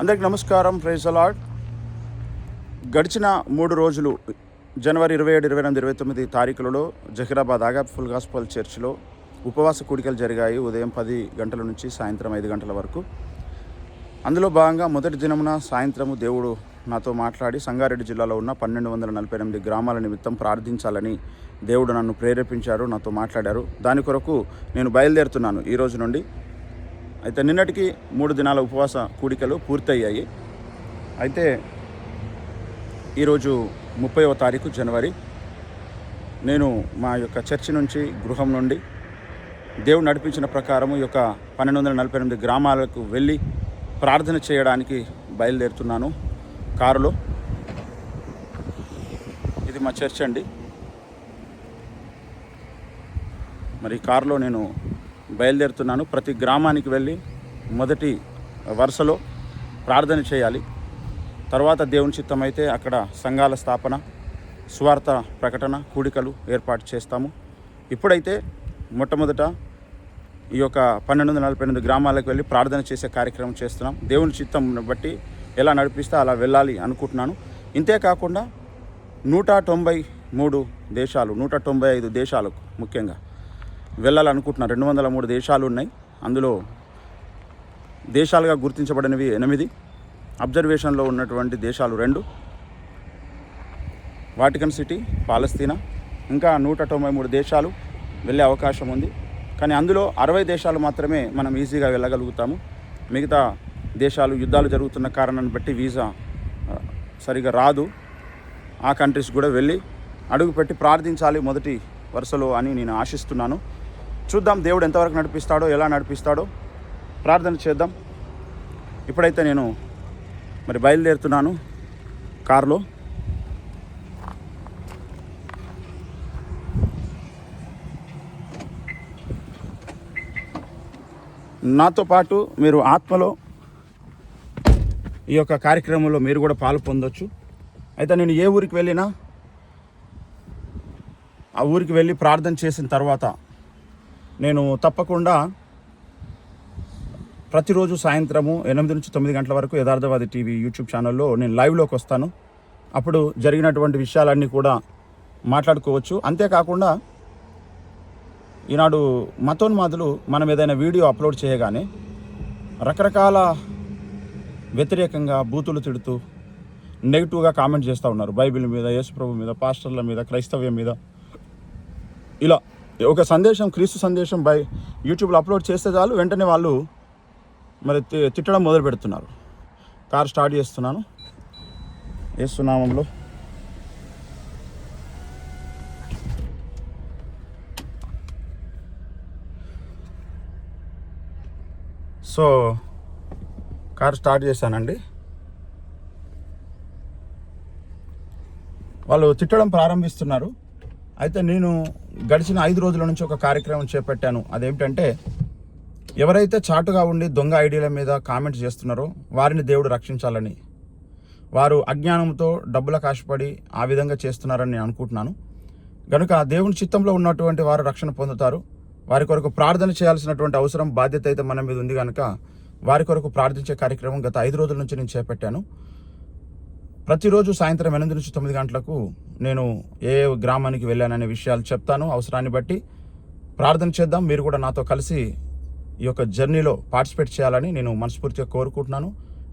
అందరికీ నమస్కారం. Praise the lord. గడిచిన 3 రోజులు జనవరి 27, 28, 29 తారీఖులలో జహీరాబాద్ ఆగాప్ ఫుల్ గాస్పల్ చర్చ్లో ఉపవాస కూడికలు జరిగాయి. ఉదయం 10 గంటల నుంచి సాయంత్రం 5 గంటల వరకు. అందులో భాగంగా మొదటి దినమున సాయంత్రము దేవుడు నాతో మాట్లాడి సంగారెడ్డి జిల్లాలో ఉన్న 1248 గ్రామాల నిమిత్తం ప్రార్థించాలని దేవుడు నన్ను ప్రేరేపించారు, నాతో మాట్లాడారు. దాని కొరకు నేను బయలుదేరుతున్నాను ఈ రోజు నుండి. అయితే నిన్నటికి 3 దినాల ఉపవాస కూడికలు పూర్తయ్యాయి. అయితే ఈరోజు 30వ తారీఖు జనవరి నేను మా యొక్క చర్చి నుంచి గృహం నుండి దేవుడు నడిపించిన ప్రకారము ఈ యొక్క 1248 గ్రామాలకు వెళ్ళి ప్రార్థన చేయడానికి బయలుదేరుతున్నాను కారులో. ఇది మా చర్చ్ అండి. మరి కారులో నేను బయలుదేరుతున్నాను. ప్రతి గ్రామానికి వెళ్ళి మొదటి వరుసలో ప్రార్థన చేయాలి. తర్వాత దేవుని చిత్తం అయితే అక్కడ సంఘాల స్థాపన, సువార్త ప్రకటన, కూడికలు ఏర్పాటు చేస్తాము. ఇప్పుడైతే మొట్టమొదట ఈ యొక్క 1248 గ్రామాలకు వెళ్ళి ప్రార్థన చేసే కార్యక్రమం చేస్తున్నాం. దేవుని చిత్తం బట్టి ఎలా నడిపిస్తే అలా వెళ్ళాలి అనుకుంటున్నాను. ఇంతేకాకుండా 193 దేశాలు, 195 దేశాలకు ముఖ్యంగా వెళ్ళాలనుకుంటున్నాను. 203 దేశాలు ఉన్నాయి. అందులో దేశాలుగా గుర్తించబడినవి 8, అబ్జర్వేషన్లో ఉన్నటువంటి దేశాలు 2, వాటికన్ సిటీ, పాలస్తీనా. ఇంకా 193 దేశాలు వెళ్ళే అవకాశం ఉంది. కానీ అందులో 60 దేశాలు మాత్రమే మనం ఈజీగా వెళ్ళగలుగుతాము. మిగతా దేశాలు యుద్ధాలు జరుగుతున్న కారణాన్ని బట్టి వీసా సరిగా రాదు. ఆ కంట్రీస్ కూడా వెళ్ళి అడుగుపెట్టి ప్రార్థించాలి మొదటి వరుసలో అని నేను ఆశిస్తున్నాను. చూద్దాం దేవుడు ఎంతవరకు నడిపిస్తాడో, ఎలా నడిపిస్తాడో ప్రార్థన చేద్దాం. ఇప్పుడైతే నేను మరి బయలుదేరుతున్నాను కారులో. నాతో పాటు మీరు ఆత్మలో ఈ యొక్క కార్యక్రమంలో మీరు కూడా పాలు పొందొచ్చు. అయితే నేను ఏ ఊరికి వెళ్ళినా ఆ ఊరికి వెళ్ళి ప్రార్థన చేసిన తర్వాత నేను తప్పకుండా ప్రతిరోజు సాయంత్రము 8 నుంచి 9 గంటల వరకు యథార్థవాది టీవీ యూట్యూబ్ ఛానల్లో నేను లైవ్లోకి వస్తాను. అప్పుడు జరిగినటువంటి విషయాలన్నీ కూడా మాట్లాడుకోవచ్చు. అంతేకాకుండా ఈనాడు మతోన్మాదులు మనం ఏదైనా వీడియో అప్లోడ్ చేయగానే రకరకాల వ్యతిరేకంగా బూతులు తిడుతూ నెగిటివ్గా కామెంట్ చేస్తూ ఉన్నారు. బైబిల్ మీద, యేసుప్రభు మీద, పాస్టర్ల మీద, క్రైస్తవ్యం మీద. ఇలా ఒక సందేశం, క్రీస్తు సందేశం యూట్యూబ్లో అప్లోడ్ చేస్తే చాలు వెంటనే వాళ్ళు మరి తిట్టడం మొదలు పెడుతున్నారు. కార్ స్టార్ట్ చేస్తున్నాను యేసు నామములో. సో కార్ స్టార్ట్ చేశానండి. వాళ్ళు తిట్టడం ప్రారంభిస్తున్నారు. అయితే నేను గడిచిన 5 రోజుల నుంచి ఒక కార్యక్రమం చేపట్టాను. అదేమిటంటే, ఎవరైతే చాటుగా ఉండి దొంగ ఐడియాల మీద కామెంట్స్ చేస్తున్నారో వారిని దేవుడు రక్షించాలని, వారు అజ్ఞానంతో డబ్బులకు ఆశపడి ఆ విధంగా చేస్తున్నారని నేను అనుకుంటున్నాను. కనుక దేవుని చిత్తంలో ఉన్నటువంటి వారు రక్షణ పొందుతారు. వారి కొరకు ప్రార్థన చేయాల్సినటువంటి అవసరం, బాధ్యత అయితే మన మీద ఉంది. కనుక వారి కొరకు ప్రార్థించే కార్యక్రమం గత 5 రోజుల నుంచి నేను చేపట్టాను. ప్రతిరోజు సాయంత్రం 8 నుంచి 9 గంటలకు నేను ఏ గ్రామానికి వెళ్ళాననే విషయాలు చెప్తాను. అవసరాన్ని బట్టి ప్రార్థన చేద్దాం. మీరు కూడా నాతో కలిసి ఈ యొక్క జర్నీలో పార్టిసిపేట్ చేయాలని నేను మనస్ఫూర్తిగా కోరుకుంటున్నాను.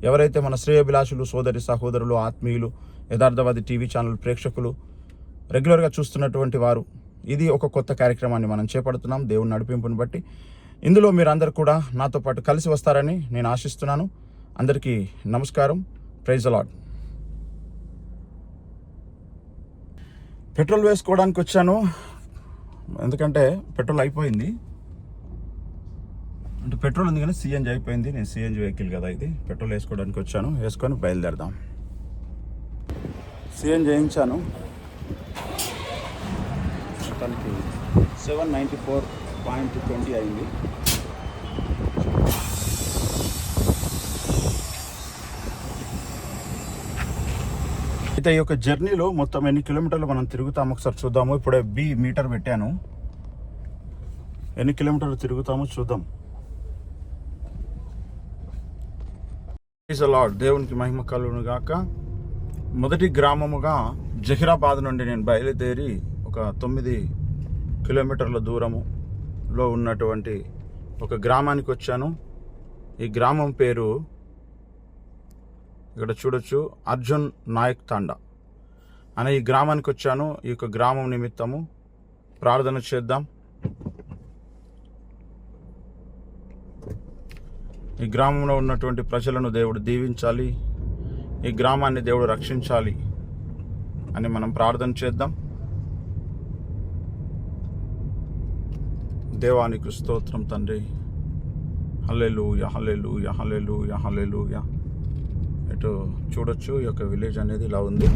ఎవరైతే మన శ్రేయోభిలాషులు, సోదరి సహోదరులు, ఆత్మీయులు, యథార్థవాది టీవీ ఛానల్ ప్రేక్షకులు రెగ్యులర్గా చూస్తున్నటువంటి వారు, ఇది ఒక కొత్త కార్యక్రమాన్ని మనం చేపడుతున్నాం దేవుని నడిపింపుని బట్టి. ఇందులో మీరందరూ కూడా నాతో పాటు కలిసి వస్తారని నేను ఆశిస్తున్నాను. అందరికీ నమస్కారం. Praise the lord. పెట్రోల్ వేసుకోవడానికి వచ్చాను, ఎందుకంటే పెట్రోల్ అయిపోయింది. అంటే పెట్రోల్ ఉంది కానీ సిఎన్జి అయిపోయింది. నేను సిఎన్జి వెహికల్ కదా ఇది. పెట్రోల్ వేసుకోవడానికి వచ్చాను, వేసుకొని బయలుదేరదాం. సిఎన్జి వేయించాను. మొత్తానికి 794.20 అయింది. అయితే ఈ యొక్క జర్నీలో మొత్తం ఎన్ని కిలోమీటర్లు మనం తిరుగుతాము ఒకసారి చూద్దాము. ఇప్పుడే మీటర్ పెట్టాను. ఎన్ని కిలోమీటర్లు తిరుగుతామో చూద్దాం. Praise the lord. దేవునికి మహిమ కలుగును గాక. మొదటి గ్రామముగా జహీరాబాద్ నుండి నేను బయలుదేరి ఒక 9 కిలోమీటర్ల దూరములో ఉన్నటువంటి ఒక గ్రామానికి వచ్చాను. ఈ గ్రామం పేరు ఇక్కడ చూడొచ్చు, అర్జున్ నాయక్ తాండా అనే ఈ గ్రామానికి వచ్చాను. ఈ యొక్క గ్రామం నిమిత్తము ప్రార్థన చేద్దాం. ఈ గ్రామంలో ఉన్నటువంటి ప్రజలను దేవుడు దీవించాలి, ఈ గ్రామాన్ని దేవుడు రక్షించాలి అని మనం ప్రార్థన చేద్దాం. దేవానికి స్తోత్రం తండ్రి. హల్లెలూయా, హల్లెలూయా, హల్లెలూయా, హల్లెలూయా. ఇటు చూడొచ్చు, ఈ యొక్క విలేజ్ అనేది ఇలా ఉంది.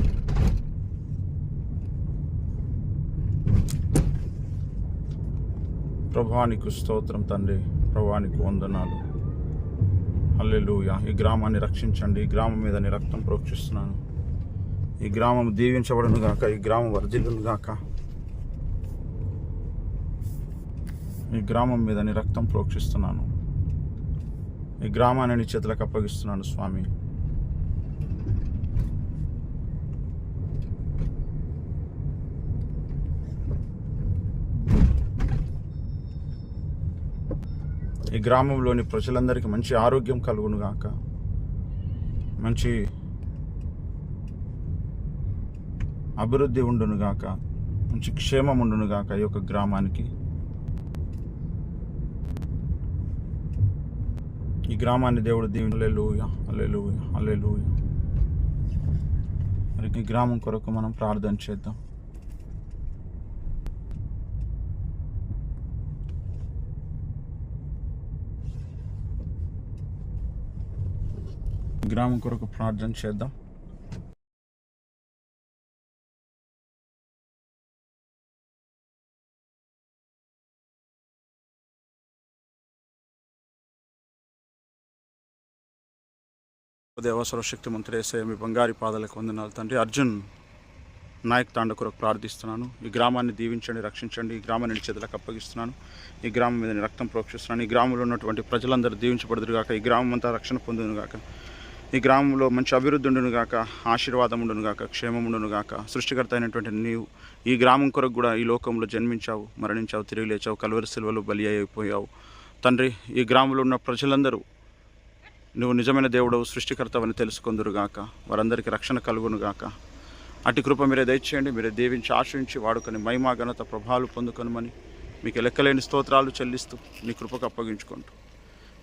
ప్రభువానికి స్తోత్రం తండ్రి, ప్రభువానికి వందనాలు. హల్లెలూయా. ఈ గ్రామాన్ని రక్షించండి. ఈ గ్రామం మీద నీ రక్తం ప్రోక్షిస్తున్నాను. ఈ గ్రామం దీవించబడును గాక, ఈ గ్రామం వర్ధిల్లును గాక. ఈ గ్రామం మీద నీ రక్తం ప్రోక్షిస్తున్నాను. ఈ గ్రామాన్ని నీ చేతులకు అప్పగిస్తున్నాను స్వామి. ఈ గ్రామంలోని ప్రజలందరికీ మంచి ఆరోగ్యం కలుగును గాక, మంచి అభివృద్ధి ఉండును గాక, మంచి క్షేమం ఉండును గాక ఈ యొక్క గ్రామానికి. ఈ గ్రామాన్ని దేవుడు దీవెన. హల్లెలూయా, హల్లెలూయా, హల్లెలూయా. మరి ఈ గ్రామం కొరకు మనం ప్రార్థన చేద్దాం. గ్రామం కొరకు ప్రార్థన చేద్దాం. దేవ సర్వశక్తి మంత్రి యేసయ్య, మీ బంగారి పాదాలకు వందనాలు తండ్రి. అర్జున్ నాయక్ తాండా కొరకు ప్రార్థిస్తున్నాను. ఈ గ్రామాన్ని దీవించండి, రక్షించండి. ఈ గ్రామాన్ని నీ చేతులకు అప్పగిస్తున్నాను. ఈ గ్రామం మీద రక్తం ప్రోక్షిస్తున్నాను. ఈ గ్రామంలో ఉన్నటువంటి ప్రజలందరూ దీవించబడుదురు గాక, ఈ గ్రామం అంతా రక్షణ పొందును గాక, ఈ గ్రామంలో మంచి అభివృద్ధి ఉండును గాక, ఆశీర్వాదం ఉండును గాక, క్షేమం ఉండును గాక. సృష్టికర్త అయినటువంటి నీవు ఈ గ్రామం కొరకు కూడా ఈ లోకంలో జన్మించావు, మరణించావు, తిరిగి లేచావు, కల్వరి సిలువలో బలి అయిపోయావు తండ్రి. ఈ గ్రామంలో ఉన్న ప్రజలందరూ నువ్వు నిజమైన దేవుడవు, సృష్టికర్తవని తెలుసుకొందురుగాక, వారందరికీ రక్షణ కలుగునుగాక. అటు కృప మీరే దయచేయండి. మీరే దీవించి ఆశ్రయించి వాడుకొని మహిమా ఘనత ప్రభావాలు పొందుకొనమని మీకు లెక్కలేని స్తోత్రాలు చెల్లిస్తూ నీ కృపకు అప్పగించుకుంటూ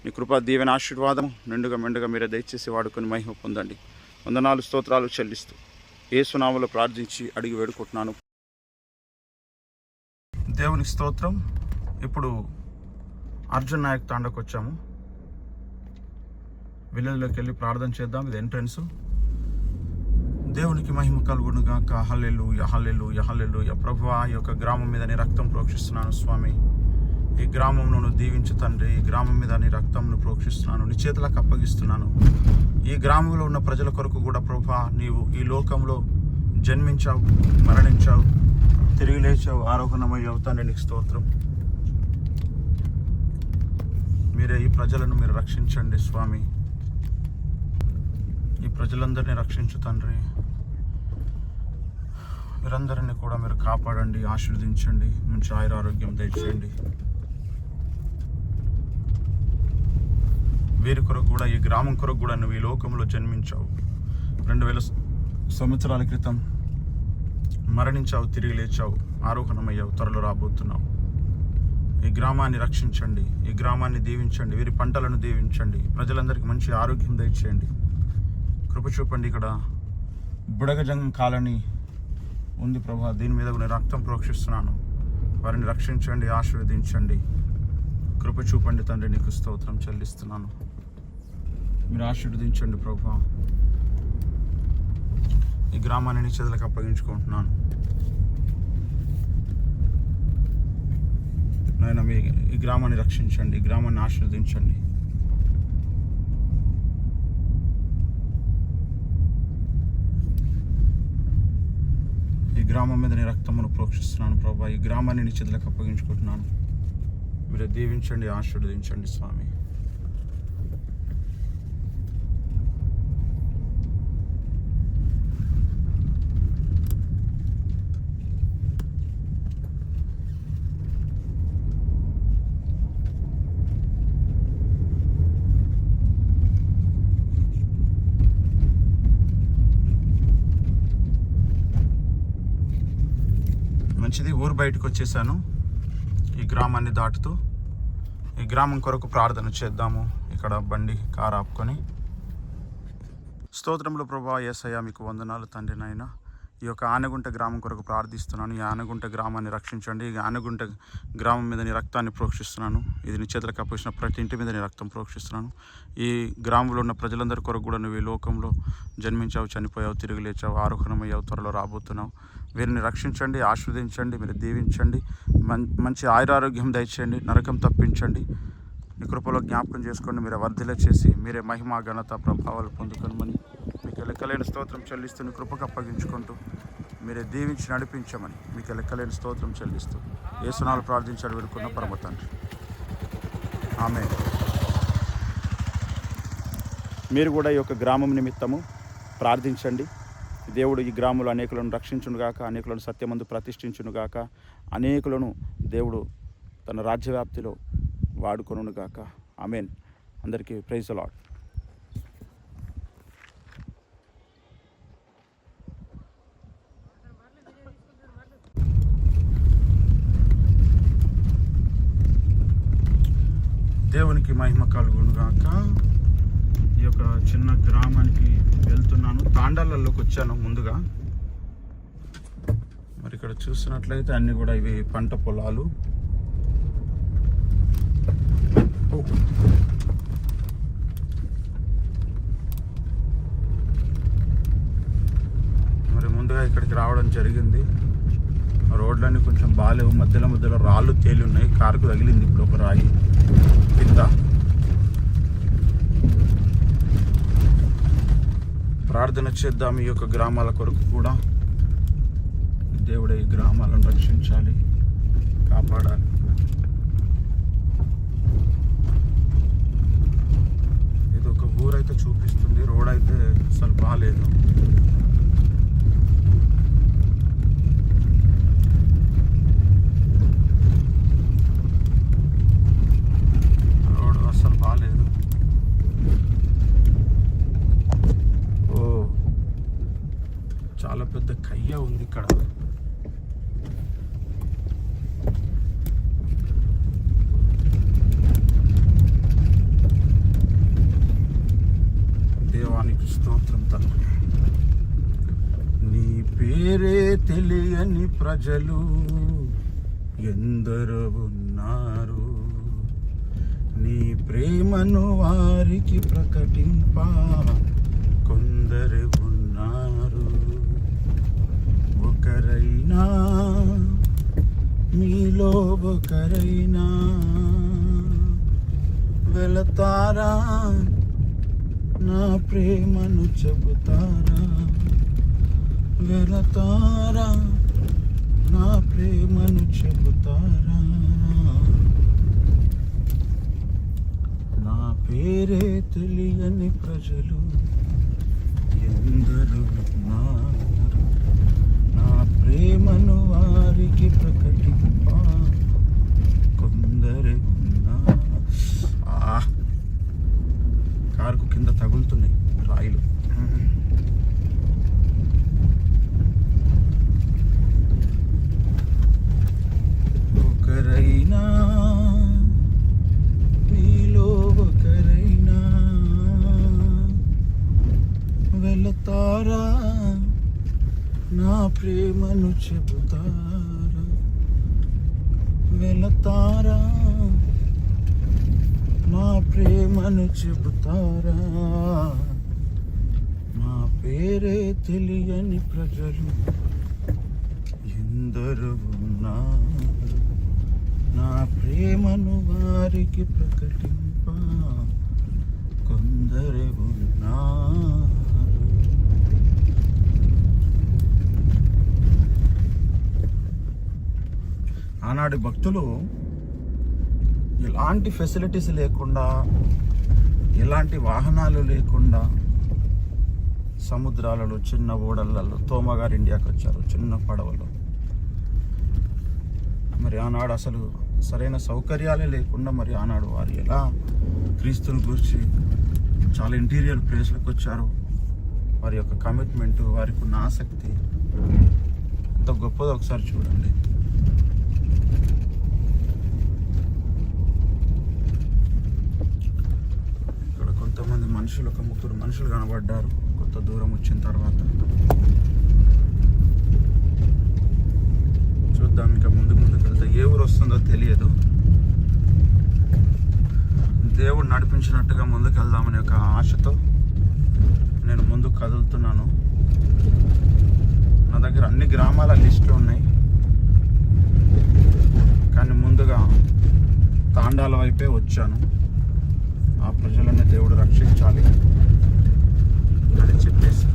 నీ కృప దీవెన ఆశీర్వాదం నిండుగా మెండుగా మీరే దయచేసి వాడుకొని మహిమ పొందండి. వందనాలు స్తోత్రాలు చెల్లిస్తూ యేసు నామములో ప్రార్థించి అడిగి వేడుకుంటున్నాను. దేవునికి స్తోత్రం. ఇప్పుడు అర్జున్ నాయక్ తాండాకు వచ్చాము. విలేజ్లోకి వెళ్ళి ప్రార్థన చేద్దాం. ఇది ఎంట్రన్స్. దేవునికి మహిమ కలుగును గాక. హల్లెలూయా, హల్లెలూయా, హల్లెలూయా. ప్రభువా, ఈ యొక్క గ్రామం మీద నీ రక్తం ప్రోక్షిస్తున్నాను స్వామి. ఈ గ్రామంను దీవించు తండ్రి. ఈ గ్రామం మీద నీ రక్తంను ప్రోక్షిస్తున్నాను, నీ చేతులకు అప్పగిస్తున్నాను. ఈ గ్రామంలో ఉన్న ప్రజల కొరకు కూడా ప్రభువా, నీవు ఈ లోకంలో జన్మించావు, మరణించావు, తిరిగి లేచావు, ఆరోహణమయ్యావు తండ్రి. నీకు స్తోత్రం. మీరే ఈ ప్రజలను మీరు రక్షించండి స్వామి. ఈ ప్రజలందరినీ రక్షించు తండ్రి. వీరందరినీ కూడా మీరు కాపాడండి, ఆశీర్వదించండి, మంచి ఆరోగ్యం దయచేయండి. వీరి కొరకు కూడా, ఈ గ్రామం కొరకు కూడా నువ్వు ఈ లోకంలో జన్మించావు. 2000 సంవత్సరాల క్రితం మరణించావు, తిరిగి లేచావు, ఆరోహణమయ్యావు, త్వరలో రాబోతున్నావు. ఈ గ్రామాన్ని రక్షించండి, ఈ గ్రామాన్ని దీవించండి, వీరి పంటలను దీవించండి, ప్రజలందరికీ మంచి ఆరోగ్యం దయచేయండి, కృప చూపండి. ఇక్కడ బుడగజంగం కాలనీ ఉంది ప్రభా, దీని మీద కూడా రక్తం ప్రోక్షిస్తున్నాను. వారిని రక్షించండి, ఆశీర్వదించండి, కృప చూపండి తండ్రి. నీకు స్తోత్రం చెల్లిస్తున్నాను. మీరు ఆశీర్వదించండి ప్రభా. ఈ గ్రామాన్ని నీ చేతులకు అప్పగించుకుంటున్నాను నాయన. ఈ గ్రామాన్ని రక్షించండి, ఈ గ్రామాన్ని ఆశీర్వదించండి. ఈ గ్రామం మీద నీ రక్తమును ప్రోక్షిస్తున్నాను ప్రభా. ఈ గ్రామాన్ని నీ చేతులకు అప్పగించుకుంటున్నాను. మీరు దీవించండి, ఆశీర్వదించండి స్వామి. మంచిది. ఊరు బయటకు వచ్చేసాను ఈ గ్రామాన్ని దాటుతూ. ఈ గ్రామం కొరకు ప్రార్థన చేద్దాము. ఇక్కడ బండి కారు ఆపుకొని. స్తోత్రములు ప్రభువా యేసయ్యా, మీకు వందనాలు తండ్రి నాయన. ఈ యొక్క ఆనగుంట గ్రామం కొరకు ప్రార్థిస్తున్నాను. ఈ ఆనగుంట గ్రామాన్ని రక్షించండి. ఈ ఆనగుంట గ్రామం మీద నీ రక్తాన్ని ప్రోక్షిస్తున్నాను. ఇది నీ చేతులకు అప్పగించిన ప్రతి ఇంటి మీద నీ రక్తం ప్రోక్షిస్తున్నాను. ఈ గ్రామంలో ఉన్న ప్రజలందరి కొరకు కూడా నువ్వు ఈ లోకంలో జన్మించావు, చనిపోయావు, తిరిగి లేచావు, ఆరోహణమయ్యావు, త్వరలో రాబోతున్నావు. వీరిని రక్షించండి, ఆశీర్వదించండి, మీరు దీవించండి, మంచి ఆయురారోగ్యం దయచేయండి, నరకం తప్పించండి. మీ కృపలో జ్ఞాపకం చేసుకోండి. మీరే వర్ధిల్ల చేసి మీరే మహిమ ఘనత ప్రభావాలు పొందుకొనమని మీకు లెక్కలేని స్తోత్రం చెల్లిస్తూ నీ కృపకు అప్పగించుకుంటూ మీరే దీవించి నడిపించమని మీకు లెక్కలేని స్తోత్రం చెల్లిస్తూ యేసునామములో ప్రార్థించాడు వేడుకున్న పరమ తండ్రి, ఆమేన్. మీరు కూడా ఈ యొక్క గ్రామం నిమిత్తము ప్రార్థించండి. దేవుడు ఈ గ్రామంలో అనేకులను రక్షించునుగాక, అనేకులను సత్యమందు ప్రతిష్ఠించునుగాక, అనేకులను దేవుడు తన రాజ్యవ్యాప్తిలో వాడుకొనుగాక. ఆమేన్. అందరికీ ప్రైజ్ ది లార్డ్. దేవునికి మహిమ కలుగునుగాక. ఈ యొక్క చిన్న గ్రామానికి వెళ్తున్నాను. తాండాలలోకి వచ్చాను ముందుగా. మరి ఇక్కడ చూసినట్లయితే అన్నీ కూడా ఇవి పంట పొలాలు. మరి ముందుగా ఇక్కడికి రావడం జరిగింది. రోడ్లన్నీ కొంచెం బాగాలేవు, మధ్యలో రాళ్ళు తేలి ఉన్నాయి. కారుకు తగిలింది ఇప్పుడు ఒక రాయి కింద. ప్రార్థన చేద్దాం ఈ యొక్క గ్రామాల కొరకు కూడా. దేవుడే ఈ గ్రామాలను రక్షించాలి, కాపాడాలి. ఇది ఒక ఊరైతే చూపిస్తుంది, రోడ్ అయితే అసలు బాగాలేదు. రోడ్ అసలు బాగాలేదు. చాలా పెద్ద కయ్య ఉంది ఇక్కడ. దేవానికి స్తోత్రం తండ్రి. నీ పేరే తెలియని ప్రజలు ఎందరో ఉన్నారు, నీ ప్రేమను వారికి ప్రకటింప కొందరు ఉన్నారు. ఒకరైనా మీలో ఒకరైనా వెళతారా, నా ప్రేమను చెబుతారా, వెళతారా, నా ప్రేమను చెబుతారా. నా పేరే తెలియని ప్రజలు ఎందరో ఉన్నారు, నా ప్రేమను వారికి ప్రకటింప కొందరే ఉన్నారు. కారుకు కింద తగులుతున్నాయి రాయిలు. ఒకరైనా మీలో ఒకరైనా వెళతారా, నా ప్రేమను చెబుతారా, వెళతారా, నా ప్రేమను చెబుతారా. నా పేరే తెలియని ప్రజలు ఎందరో ఉన్నారు, నా ప్రేమను వారికి ప్రకటింప కొందరే ఉన్నారు. ఆనాటి భక్తులు ఎలాంటి ఫెసిలిటీస్ లేకుండా, ఎలాంటి వాహనాలు లేకుండా సముద్రాలలో చిన్న ఓడలలో తోమగారు ఇండియాకి వచ్చారు చిన్న పడవలో. మరి ఆనాడు అసలు సరైన సౌకర్యాలే లేకుండా మరి ఆనాడు వారు ఎలా క్రీస్తుని గురించి చాలా ఇంటీరియర్ ప్లేస్లకు వచ్చారు. వారి యొక్క కమిట్మెంట్, వారికి ఉన్న ఆసక్తి ఎంత గొప్పదో ఒకసారి చూడండి. కొంతమంది మనుషులు, ఒక ముగ్గురు మనుషులు కనబడ్డారు కొంత దూరం వచ్చిన తర్వాత. చూద్దాం ఇంకా ముందుకు వెళ్తే ఏ ఊరు వస్తుందో తెలియదు. దేవుడు నడిపించినట్టుగా ముందుకు వెళ్దామనే ఒక ఆశతో నేను ముందుకు కదులుతున్నాను. నా దగ్గర అన్ని గ్రామాల లిస్టులు ఉన్నాయి, కానీ ముందుగా తాండాల వైపే వచ్చాను. ఆ ప్రజలని దేవుడు రక్షించాలి అని చెప్పేసి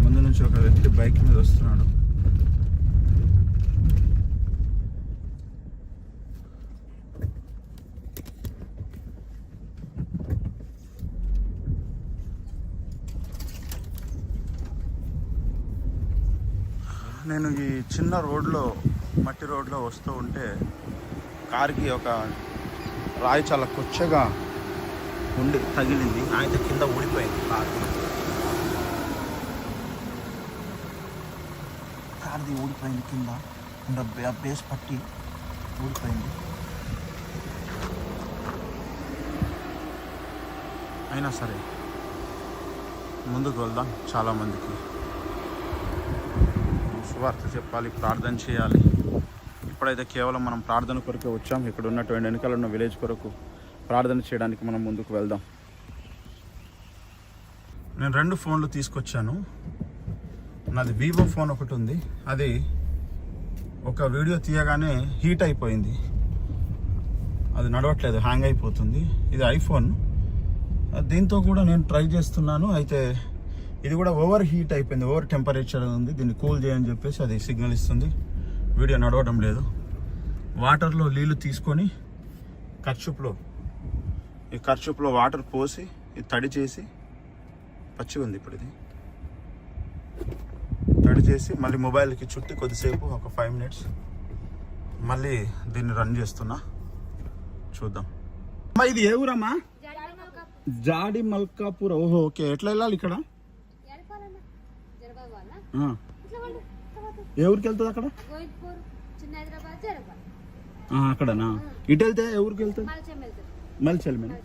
ముందు నుంచి ఒక వ్యక్తి బైక్ మీద వస్తున్నాడు. నేను ఈ చిన్న రోడ్లో, మట్టి రోడ్లో వస్తూ ఉంటే కారుకి ఒక రాయి చాలా కొచ్చగా ఉండి తగిలింది. అయితే కింద ఊడిపోయింది కార్ది ఊడిపోయింది. కింద ఉన్న బేస్ పట్టి ఊడిపోయింది. అయినా సరే ముందుకు వెళ్దాం. చాలామందికి సువార్త చెప్పాలి, ప్రార్థన చేయాలి. ఇప్పుడైతే కేవలం మనం ప్రార్థన కొరకే వచ్చాం. ఇక్కడ ఉన్నటువంటి వెనకాల ఉన్న విలేజ్ కొరకు ప్రార్థన చేయడానికి మనం ముందుకు వెళ్దాం. నేను 2 ఫోన్లు తీసుకొచ్చాను. నాది వివో ఫోన్ ఒకటి ఉంది, అది ఒక వీడియో తీయగానే హీట్ అయిపోయింది, అది నడవట్లేదు, హ్యాంగ్ అయిపోతుంది. ఇది ఐఫోన్, దీంతో కూడా నేను ట్రై చేస్తున్నాను. అయితే ఇది కూడా ఓవర్ హీట్ అయిపోయింది, ఓవర్ టెంపరేచర్ ఉంది. దీన్ని కూల్ చేయని చెప్పేసి అది సిగ్నల్ ఇస్తుంది, వీడియో నడవడం లేదు. వాటర్లో నీళ్ళు తీసుకొని ఈ కర్చూప్లో వాటర్ పోసి ఇది తడి చేసి, పచ్చి ఉంది ఇప్పుడు, ఇది తడి చేసి మళ్ళీ మొబైల్కి చుట్టి కొద్దిసేపు ఒక 5 మినిట్స్ మళ్ళీ దీన్ని రన్ చేస్తున్నా. చూద్దాం. అమ్మా ఇది ఏ ఊరమ్మా? జాడి మల్కాపూర్. ఓహో ఓకే. ఎట్లా వెళ్ళాలి ఇక్కడ? ఏ ఊరికి వెళ్తుంది అక్కడ? అక్కడనా? ఇటు వెళ్తే ఏ ఊరికి వెళ్తుంది? మల్చెల్మేనా?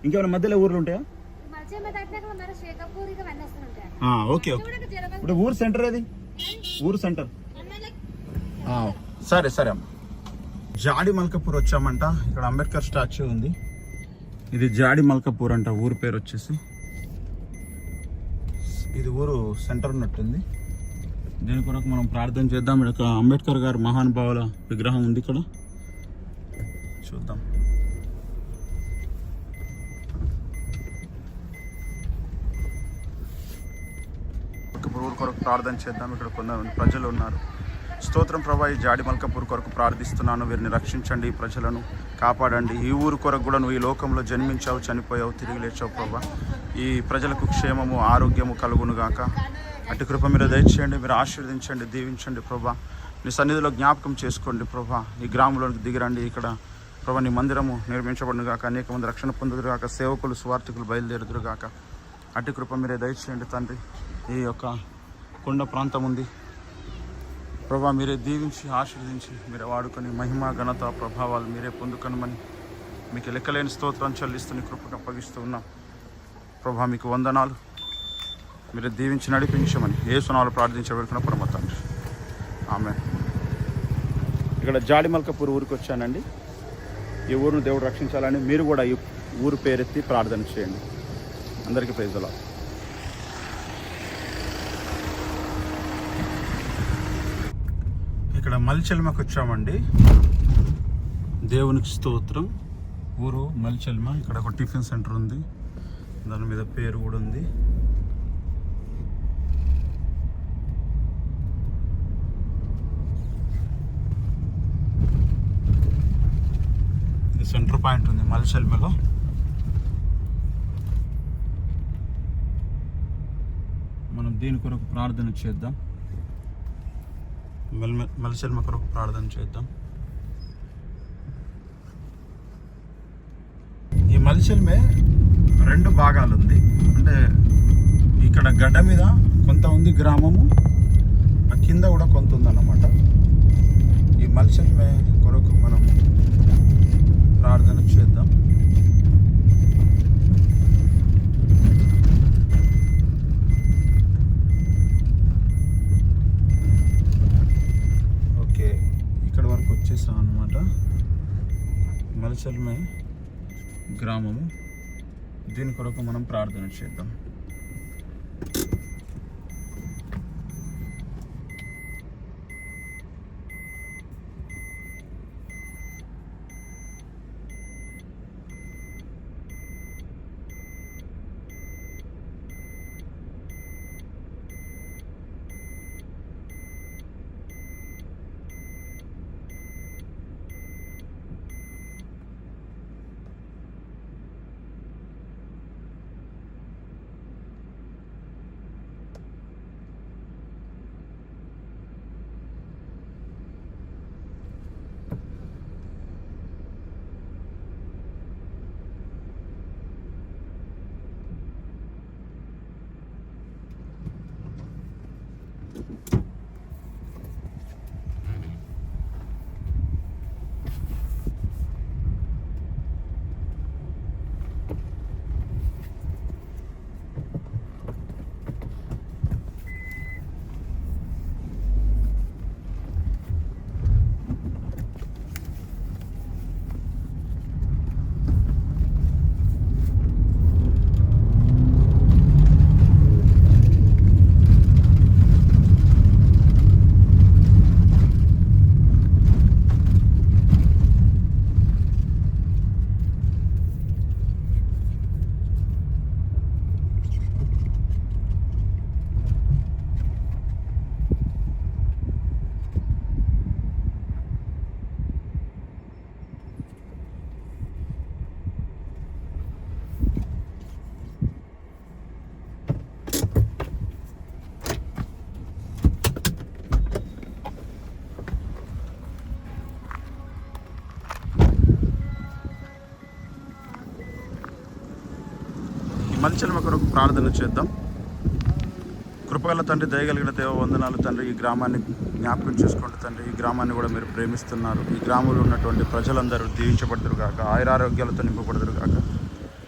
ఇంకేమైనా మధ్యలో ఊర్లు ఉంటాయా? Okay okay. ఇప్పుడు ఊరు సెంటర్ ఏది? ఊరు సెంటర్. సరే సరే అమ్మ. జాడి మల్కాపూర్ వచ్చామంట. ఇక్కడ అంబేద్కర్ స్టాచ్యూ ఉంది. ఇది జాడి మల్కాపూర్ అంట ఊరు పేరు వచ్చేసి. ఇది ఊరు సెంటర్ ఉన్నట్టుంది. దీని కొరకు మనం ప్రార్థన చేద్దాం. ఇక్కడ అంబేద్కర్ గారు మహానుభావుల విగ్రహం ఉంది ఇక్కడ, చూద్దాం. ఊరు కొరకు ప్రార్థన చేద్దాం. ఇక్కడ కొందరు ప్రజలు ఉన్నారు. స్తోత్రం ప్రభా, ఈ జాడి మల్కాపూర్ కొరకు ప్రార్థిస్తున్నాను. వీరిని రక్షించండి, ఈ ప్రజలను కాపాడండి. ఈ ఊరు కొరకు కూడా నువ్వు ఈ లోకంలో జన్మించావు, చనిపోయావు, తిరిగి లేచావు ప్రభా. ఈ ప్రజలకు క్షేమము, ఆరోగ్యము కలుగును గాక. అటు కృప మీరు దయచేయండి, మీరు ఆశీర్వదించండి, దీవించండి ప్రభా. నీ సన్నిధిలో జ్ఞాపకం చేసుకోండి ప్రభా. ఈ గ్రామంలోకి దిగిరండి. ఇక్కడ ప్రభా నీ మందిరము నిర్మించబడును గాక, అనేక మంది రక్షణ పొందుదురు గాక, సేవకులు స్వార్థికులు బయలుదేరుదురు గాక. అటు కృప మీరే దయచేయండి తండ్రి. ఈ యొక్క కొండ ప్రాంతం ఉంది ప్రభా, మీరే దీవించి ఆశీర్వదించి మీరే వాడుకొని మహిమ ఘనత ప్రభావాలు మీరే పొందుకొనమని మీకు లెక్కలేని స్తోత్రం చెల్లిస్తూ నీ కృపకు అప్పగిస్తూ ఉన్నాం ప్రభా. మీకు వందనాలు. మీరు దీవించి నడిపించమని యేసునామములో ప్రార్థించబడుతున్న పరమ తండ్రి, ఆమేన్. ఇక్కడ జాడి మల్కాపూర్ ఊరికి వచ్చానండి. ఈ ఊరును దేవుడు రక్షించాలని మీరు కూడా ఈ ఊరు పేరెత్తి ప్రార్థన చేయండి. అందరికీ ప్రైజ్ ది లార్డ్. ఇక్కడ మల్చెల్మకు వచ్చామండి. దేవునికి స్తోత్రం. ఊరు మల్చెల్మ. ఇక్కడ ఒక టిఫిన్ సెంటర్ ఉంది, దాని మీద పేరు కూడా ఉంది. ఇది సెంటర్ పాయింట్ ఉంది మల్చెల్మలో. మనం దీని కొరకు ప్రార్థన చేద్దాం. మల్చెల్మ కొరకు ప్రార్థన చేద్దాం. ఈ మల్చెల్మే 2 భాగాలు ఉంది. అంటే ఇక్కడ గడ్డ మీద కొంత ఉంది గ్రామము, ఆ కింద కూడా కొంత ఉందన్నమాట. ఈ మల్చెల్మే కొరకు మనం ప్రార్థన చేద్దాం. మల్సల్మే గ్రామము. దీని కొరకు మనం ప్రార్థన చేద్దాం. మల్చల్మ కొరకు ప్రార్థన చేద్దాం. కృపగల తండ్రి, దయగలిగిన దేవ, వందనాలు తండ్రి. ఈ గ్రామాన్ని జ్ఞాపకం చేసుకోండి తండ్రి. ఈ గ్రామాన్ని కూడా మీరు ప్రేమిస్తున్నారు. ఈ గ్రామంలో ఉన్నటువంటి ప్రజలందరూ దీవించబడదురు గాక, ఆయురారోగ్యాలతో నింపబడదురు గాక.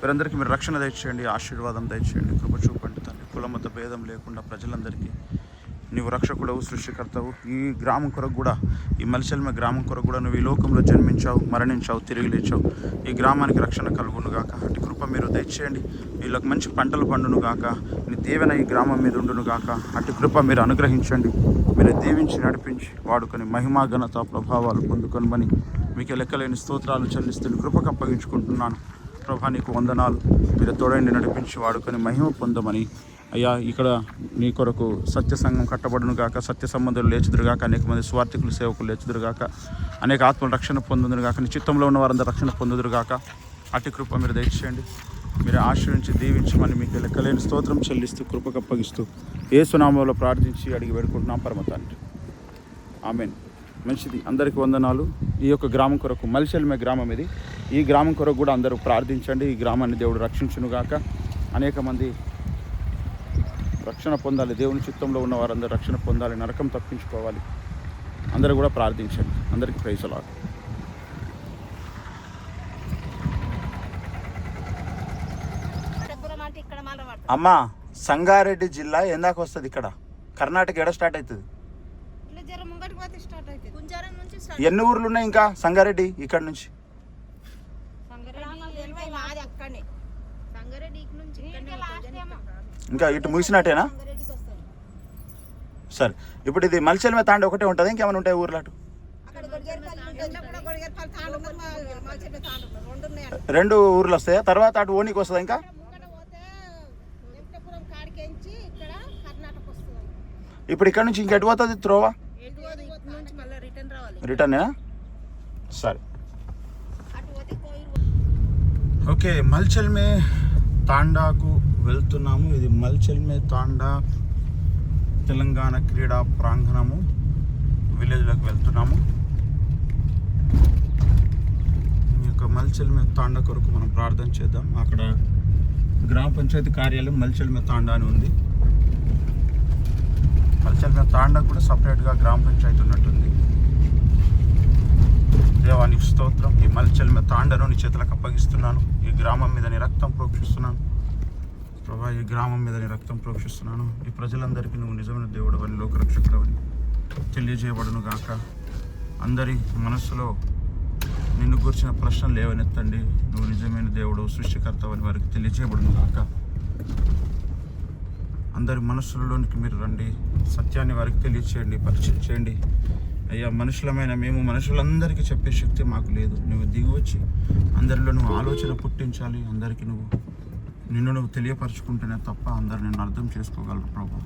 వీరందరికీ మీరు రక్షణ దయచేయండి, ఆశీర్వాదం దయచేయండి, కృప చూపండి తండ్రి. కులమత భేదం లేకుండా ప్రజలందరికీ నీవు రక్షకుడవు, సృష్టికర్తవు. ఈ గ్రామం కొరకు కూడా, ఈ మల్చల్మ గ్రామం కొరకు కూడా నువ్వు ఈ లోకంలో జన్మించావు, మరణించావు, తిరిగి లేచావు. ఈ గ్రామానికి రక్షణ కలుగును గాక. అటు కృప మీరు దయచేయండి. వీళ్ళకి మంచి పంటలు పండును గాక. నీ దీవెన ఈ గ్రామం మీద ఉండును గాక. అటు కృప మీరు అనుగ్రహించండి. మీరు దీవించి నడిపించి వాడుకొని మహిమా ఘనత ప్రభావాలు పొందుకొనమని మీకు లెక్కలేని స్తోత్రాలు చెల్లిస్తున్న కృపకు అప్పగించుకుంటున్నాను. ప్రభా నీకు వందనాలు. మీరు తోడండి నడిపించి వాడుకొని మహిమ పొందమని. అయ్యా, ఇక్కడ నీ కొరకు సత్య సంఘం కట్టబడును గాక, సత్య సంబంధులు లేచుదురు గాక, అనేక మంది స్వార్థికులు సేవకులు లేచుదురు గాక, అనేక ఆత్మలు రక్షణ పొందుదురు గాక, నీ చిత్తంలో ఉన్న వారందరూ రక్షణ పొందుదురు గాక. అట్టి కృప మీరు దయచేయండి. మీరు ఆశ్రయించి దీవించమని మీకు లెక్కలేని స్తోత్రం చెల్లిస్తూ కృపకు అప్పగిస్తూ యేసు నామములో ప్రార్థించి అడిగి వేడుకుంటున్నాం పరమ తండ్రి. ఆమేన్. మంచిది. అందరికీ వందనాలు. ఈ యొక్క గ్రామం కొరకు, మల్చల్మే గ్రామం ఇది. ఈ గ్రామం కొరకు కూడా అందరూ ప్రార్థించండి. ఈ గ్రామాన్ని దేవుడు రక్షించునుగాక. అనేక మంది రక్షణ పొందాలి. దేవుని చిత్తంలో ఉన్న వారందరూ రక్షణ పొందాలి, నరకం తప్పించుకోవాలి. అందరూ కూడా ప్రార్థించండి. అందరికీ ప్రైజ్ లార్డ్. అమ్మా, సంగారెడ్డి జిల్లా ఎందాక వస్తుంది? ఇక్కడ కర్ణాటక ఎడ స్టార్ట్ అవుతుంది? ఎన్ని ఊర్లు ఉన్నాయి ఇంకా సంగారెడ్డి ఇక్కడ నుంచి? ఇంకా ఇటు ముగిసినట్టేనా? సరే, ఇప్పుడు ఇది మల్చల్మే తాండ ఒకటే ఉంటుంది, ఇంకేమైనా ఉంటాయి ఊర్లు అటు? రెండు ఊర్లు వస్తాయా? తర్వాత అటు ఓనికి వస్తుందా? ఇంకా ఇప్పుడు ఇక్కడ నుంచి ఇంకెటు పోతుంది త్రోవా? రిటర్నేనా? సరే, ఓకే. మల్చల్మే తాండాకు వెళ్తున్నాము. ఇది మల్చల్మే తాండా తెలంగాణ క్రీడా ప్రాంగణము విలేజ్లోకి వెళ్తున్నాము. ఈ యొక్క మల్చల్మే తాండా కొరకు మనం ప్రార్థన చేద్దాం. అక్కడ గ్రామ పంచాయతీ కార్యాలయం మల్చల్మే తాండా అని ఉంది. మల్చల్మే తాండా కూడా సపరేట్గా గ్రామ పంచాయతీ ఉన్నట్టుంది. దేవానికి స్తోత్రం. ఈ మల్చల్మే తాండను నీ చేతులకు అప్పగిస్తున్నాను. ఈ గ్రామం మీద నీ రక్తం ప్రోక్షిస్తున్నాను ప్రభా. ఈ గ్రామం మీద నీ రక్తం ప్రోక్షిస్తున్నాను. ఈ ప్రజలందరికీ నువ్వు నిజమైన దేవుడు అని, లోకరక్షకుడు అని తెలియజేయబడును గాక. అందరి మనస్సులో నిన్ను గురించిన ప్రశ్నలు లేవనెత్తండి. నువ్వు నిజమైన దేవుడు, సృష్టికర్తవని వారికి తెలియజేయబడును గాక. అందరి మనసులలోనికి మీరు రండి, సత్యాన్ని వారికి తెలియచేయండి, పరిచయం చేయండి. అయ్యా, మనుషులమైన మేము మనుషులందరికీ చెప్పే శక్తి మాకు లేదు. నువ్వు దిగి వచ్చి అందరిలో నువ్వు ఆలోచన పుట్టించాలి. అందరికీ నిన్ను నువ్వు తెలియపరచుకుంటేనే తప్ప అందరు నిన్ను అర్థం చేసుకోగలరు ప్రభా.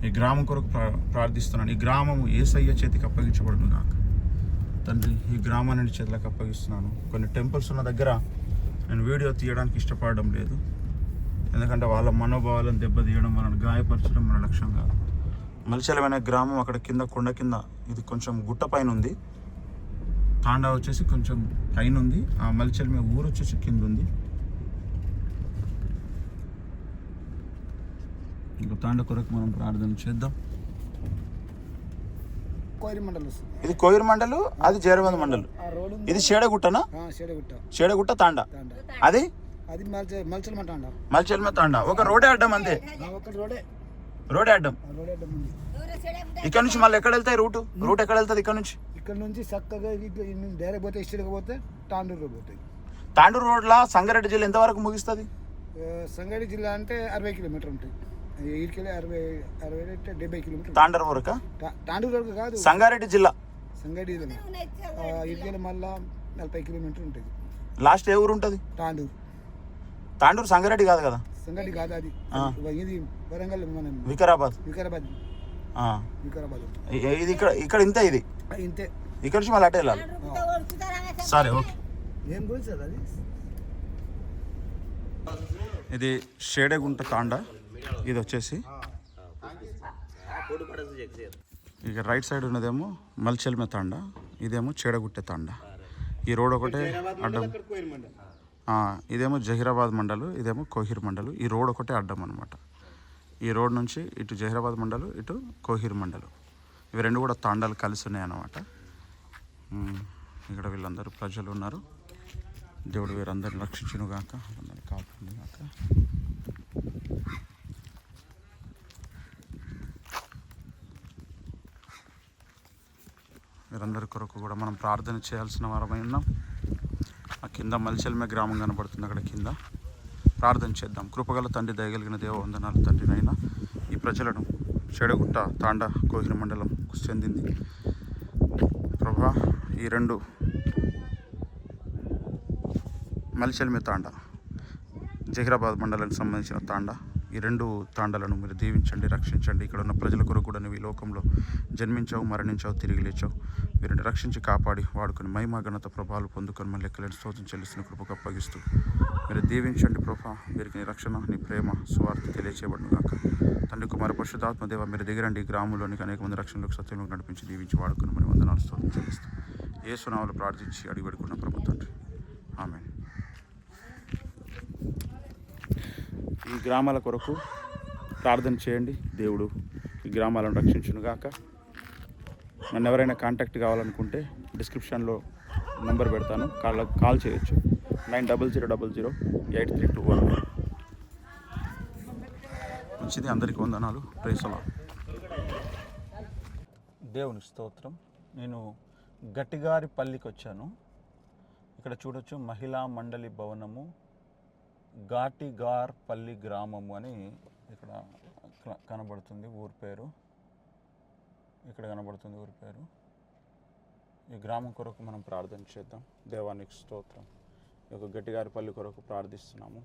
ఈ గ్రామం కొరకు ప్రార్థిస్తున్నాను. ఈ గ్రామము యేసయ్య చేతికి అప్పగించబడును గాక. తండ్రి, ఈ గ్రామాన్ని చేతులకు అప్పగిస్తున్నాను. కొన్ని టెంపుల్స్ ఉన్న దగ్గర నేను వీడియో తీయడానికి ఇష్టపడడం లేదు. ఎందుకంటే వాళ్ళ మనోభావాలను దెబ్బతీయడం, వాళ్ళని గాయపరచడం మన లక్ష్యం కాదు. మల్చలమైన గ్రామం అక్కడ కింద కొండ కింద, ఇది కొంచెం గుట్ట పైన ఉంది. తాండా వచ్చేసి కొంచెం పైన ఉంది. ఆ మల్చలమే ఊరు వచ్చేసి కింద ఉంది. ఇంకా తాండా కొరకు మనం ప్రార్థన చేద్దాం. ఇది కోయిర్ మండలు, అది జైరాబాద్ మండలు. ఇది షేడగుట్టనా? షేడగుట్ట తాండా. అది మల్చల్మ తాండా. ఒక రోడే అడ్డం అంతే, రోడే అడ్డం. ఇక్కడ నుంచి మళ్ళీ ఎక్కడ వెళ్తాయి? రూట్ ఎక్కడ వెళ్తుంది? ఇక్కడ నుంచి చక్కగా డైరెక్ట్ పోతే ఇష్టం పోతే తాండూరు పోతాయి. తాండూరు రోడ్లా సంగారెడ్డి జిల్లా ఎంతవరకు ముగిస్తుంది? సంగారెడ్డి జిల్లా అంటే 60 కిలోమీటర్ ఉంటుంది. ఈడికెళ్ళి 70 కిలోమీటర్. తాండూరు వరకు? తాండూరు వరకు కాదు, సంగారెడ్డి జిల్లా. సంగారెడ్డి జిల్లా ఈడికెళ్ళి మళ్ళా 40 కిలోమీటర్ ఉంటుంది. లాస్ట్ ఏ ఊరు ఉంటుంది? తాండూరు సంగారెడ్డి కాదు కదా? సంగారెడ్డి కాదు, అది ఇది వరంగల్, మన వికారాబాద్. ఇది ఇక్కడ ఇంతే. ఇది ఇంతే. ఇక్కడ నుంచి మళ్ళీ అటే వెళ్ళాలి. సరే, ఓకే. ఏం గురించి అది? ఇది షేడగుంట తాండా. ఇది వచ్చేసి ఇక రైట్ సైడ్ ఉన్నదేమో మల్చెల్మె తాండా, ఇదేమో చేడగుట్టే తాండా. ఈ రోడ్ ఒకటే అడ్డం. ఇదేమో జహీరాబాద్ మండలు, ఇదేమో కోహిర్ మండలు. ఈ రోడ్ ఒకటే అడ్డం అనమాట. ఈ రోడ్ నుంచి ఇటు జహీరాబాద్ మండలు, ఇటు కోహిర్ మండలు. ఇవి రెండు కూడా తాండాలు కలిసి ఉన్నాయి అన్నమాట. ఇక్కడ వీళ్ళందరూ ప్రజలు ఉన్నారు. దేవుడు వీరందరిని రక్షించును గాక, అందరిని కాపాడును గాక. వీరందరి కొరకు కూడా మనం ప్రార్థన చేయాల్సిన వారమై ఉన్నాం. ఆ కింద మల్చెల్మె గ్రామం కనబడుతుంది, అక్కడ కింద ప్రార్థన చేద్దాం. కృపగల తండ్రి, దయగలిగిన దేవ వందనాలు తండ్రి. నైనా ఈ ప్రజలను చెడగుట్ట తాండా కోహిర్ మండలం చెందింది ప్రభా. ఈ రెండు మల్చెల్మె తాండా, జహీరాబాద్ మండలానికి సంబంధించిన తాండా, ఈ రెండు తాండాలను మీరు దీవించండి, రక్షించండి. ఇక్కడ ఉన్న ప్రజల కొరకు కూడా నువ్వు ఈ లోకంలో జన్మించావు, మరణించావు, తిరిగి లేచావు. వీరిని రక్షించి కాపాడి వాడుకొని మహిమ ఘనత ప్రభావాలు పొందుకొని మళ్ళీ లెక్కలేని స్తోత్రం చెల్లిస్తున్న కృపకు అప్పగిస్తూ మీరు దీవించండి ప్రభా. వీరికి నీ రక్షణ, నీ ప్రేమ, సువార్త తెలియచేయబడును గాక. తండ్రి, కుమార పరిశుద్ధాత్మ దేవ, మీరు దిగరండి. ఈ గ్రామంలోనికి అనేక మంది రక్షణలకు సత్యంలోకి నడిపించి దీవించి వాడుకొని మరి వందనాలు స్తోత్రం చెల్లిస్తాం. యేసు నామములో ప్రార్థించి అడిగి పెడుకున్న ప్రభు తండ్రి, ఆమేన్. ఈ గ్రామాల కొరకు ప్రార్థన చేయండి. దేవుడు ఈ గ్రామాలను రక్షించును గాక. నన్ను ఎవరైనా కాంటాక్ట్ కావాలనుకుంటే డిస్క్రిప్షన్లో నెంబర్ పెడతాను, కాల్ చేయొచ్చు. 9000008321. మంచిది. అందరికీ వందనాలు. Praise the lord. దేవునికి స్తోత్రం. నేను గట్టిగారిపల్లికి వచ్చాను. ఇక్కడ చూడొచ్చు మహిళా మండలి భవనము, ఘాటిగార్పల్లి గ్రామము అని ఇక్కడ కనబడుతుంది ఊరి పేరు. ఇక్కడ కనబడుతుంది ఊరి పేరు. ఈ గ్రామం కొరకు మనం ప్రార్థన చేద్దాం. దేవానికి స్తోత్రం. ఈ యొక్క గట్టిగారిపల్లి కొరకు ప్రార్థిస్తున్నాము.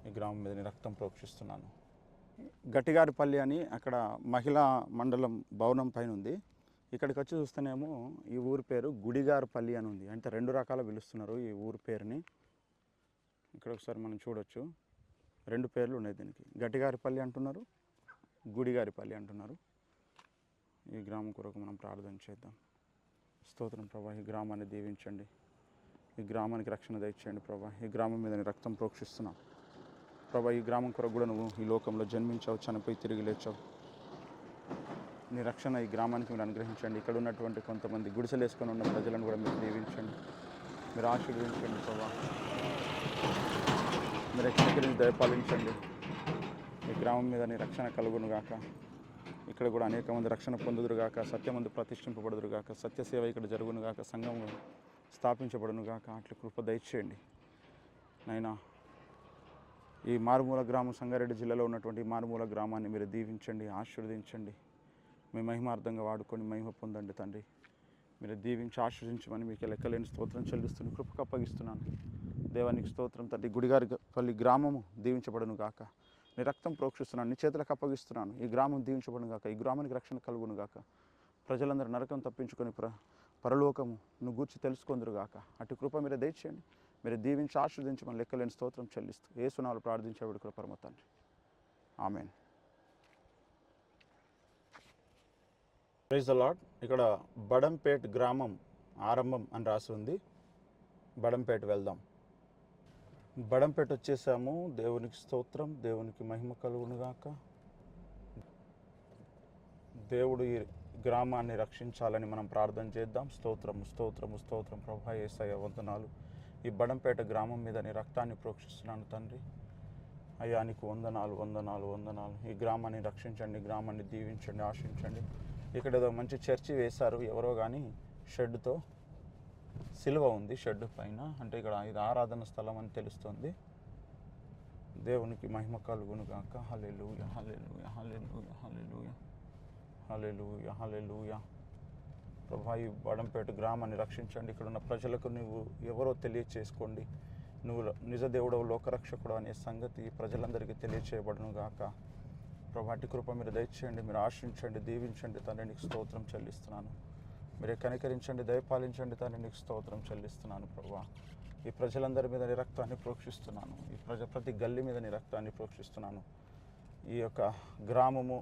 ఈ గ్రామం మీద నీ రక్తం ప్రోక్షిస్తున్నాను. గట్టిగారిపల్లి అని అక్కడ మహిళా మండలం భవనం పైన ఉంది. ఇక్కడికి వచ్చి చూస్తేనేమో ఈ ఊరి పేరు గుడిగారిపల్లి అని ఉంది. అంటే రెండు రకాల పిలుస్తున్నారు ఈ ఊరి పేరుని. ఇక్కడ ఒకసారి మనం చూడొచ్చు, రెండు పేర్లు ఉన్నాయి దీనికి. గట్టిగారిపల్లి అంటున్నారు, గుడిగారిపల్లి అంటున్నారు. ఈ గ్రామం కొరకు మనం ప్రార్థన చేద్దాం. స్తోత్రం ప్రభా. ఈ గ్రామాన్ని దీవించండి, ఈ గ్రామానికి రక్షణ దయచేయండి ప్రభా. ఈ గ్రామం మీద నీ రక్తం ప్రోక్షిస్తున్నాం ప్రభా. ఈ గ్రామం కొరకు కూడా నువ్వు ఈ లోకంలో జన్మించావు, చనిపోయి తిరిగి లేచావు. నీ రక్షణ ఈ గ్రామానికి మీరు అనుగ్రహించండి. ఇక్కడ ఉన్నటువంటి కొంతమంది గుడిసెలు వేసుకొని ఉన్న ప్రజలను కూడా మీరు దీవించండి, మీరు ఆశీర్వదించండి ప్రభా. మీరు ఎక్కడికి దయపాలించండి. ఈ గ్రామం మీద నీ రక్షణ కలుగును గాక. ఇక్కడ కూడా అనేక మంది రక్షణ పొందుదురు గాక, సత్యమందు ప్రతిష్ఠింపబడుదురు గాక, సత్యసేవ ఇక్కడ జరుగును గాక, స్థాపించబడును గాక. అట్లా కృప దయచేయండి నైనా. ఈ మారుమూల గ్రామం, సంగారెడ్డి జిల్లాలో ఉన్నటువంటి ఈ మారుమూల గ్రామాన్ని మీరు దీవించండి, ఆశీర్వదించండి. మీ మహిమార్థంగా వాడుకొని మహిమ పొందండి తండ్రి. మీరు దీవించి ఆశీర్వదించమని మీకు లెక్కలేని స్తోత్రం చెల్లిస్తున్న కృపకు అప్పగిస్తున్నాను. దేవానికి స్తోత్రం తండ్రి. గుడిగారిపల్లి గ్రామము దీవించబడును గాక. నీ రక్తం ప్రోక్షిస్తున్నాను, నీ చేతులకు అప్పగిస్తున్నాను. ఈ గ్రామం దీవించబడును గాక, ఈ గ్రామానికి రక్షణ కలుగును గాక. ప్రజలందరూ నరకం తప్పించుకొని పరలోకము నువ్వు గూర్చి తెలుసుకుందరు గాక. అటు కృప మీరు దయచేయండి. మీరు దీవించి ఆశీర్వదించమని లెక్కలేని స్తోత్రం చెల్లిస్తూ యేసు నామములో ప్రార్థించే వేడుకల పరమ తండ్రి. ఆమేన్. Praise the Lord. ఇక్కడ బడంపేట్ గ్రామం ఆరంభం అని రాసి ఉంది. బడంపేట వెళ్దాం. బడంపేట వచ్చేసాము. దేవునికి స్తోత్రం, దేవునికి మహిమ కలుగునుగాక. దేవుడు ఈ గ్రామాన్ని రక్షించాలని మనం ప్రార్థన చేద్దాం. స్తోత్రము స్తోత్రము స్తోత్రం ప్రభా యేసయ్య, వందనాలు. ఈ బడంపేట గ్రామం మీద నీ రక్తాన్ని ప్రోక్షిస్తున్నాను తండ్రి. అయ్యా నీకు వందనాలు వందనాలు వందనాలు. ఈ గ్రామాన్ని రక్షించండి, గ్రామాన్ని దీవించండి, ఆశించండి. ఇక్కడ ఏదో మంచి చర్చి వేశారు ఎవరో కానీ, షెడ్తో సిలువ ఉంది షెడ్ పైన. అంటే ఇక్కడ ఇది ఆరాధన స్థలం అని తెలుస్తుంది. దేవునికి మహిమ కలుగును గాక. హల్లెలూయా హల్లెలూయా హల్లెలూయా హల్లెలూయా హల్లెలూయా హల్లెలూయా. ప్రభా ఈ బడంపేట గ్రామాన్ని రక్షించండి. ఇక్కడ ఉన్న ప్రజలకు నువ్వు ఎవరో తెలియచేసుకోండి. నువ్వు నిజ దేవుడవు, లోకరక్షకుడు అనే సంగతి ప్రజలందరికీ తెలియచేయబడును గాక. ప్రభాటి కృప మీరు దయచేయండి, మీరు ఆశించండి, దీవించండి తండ్రి. నీకు స్తోత్రం చెల్లిస్తున్నాను. మీరే కనికరించండి, దయపాలించండి తండ్రి. నీకు స్తోత్రం చెల్లిస్తున్నాను ప్రభా. ఈ ప్రజలందరి మీద నీ రక్తాన్ని ప్రోక్షిస్తున్నాను. ఈ ప్రతి గల్లీ మీద నీ రక్తాన్ని ప్రోక్షిస్తున్నాను. ఈ యొక్క గ్రామము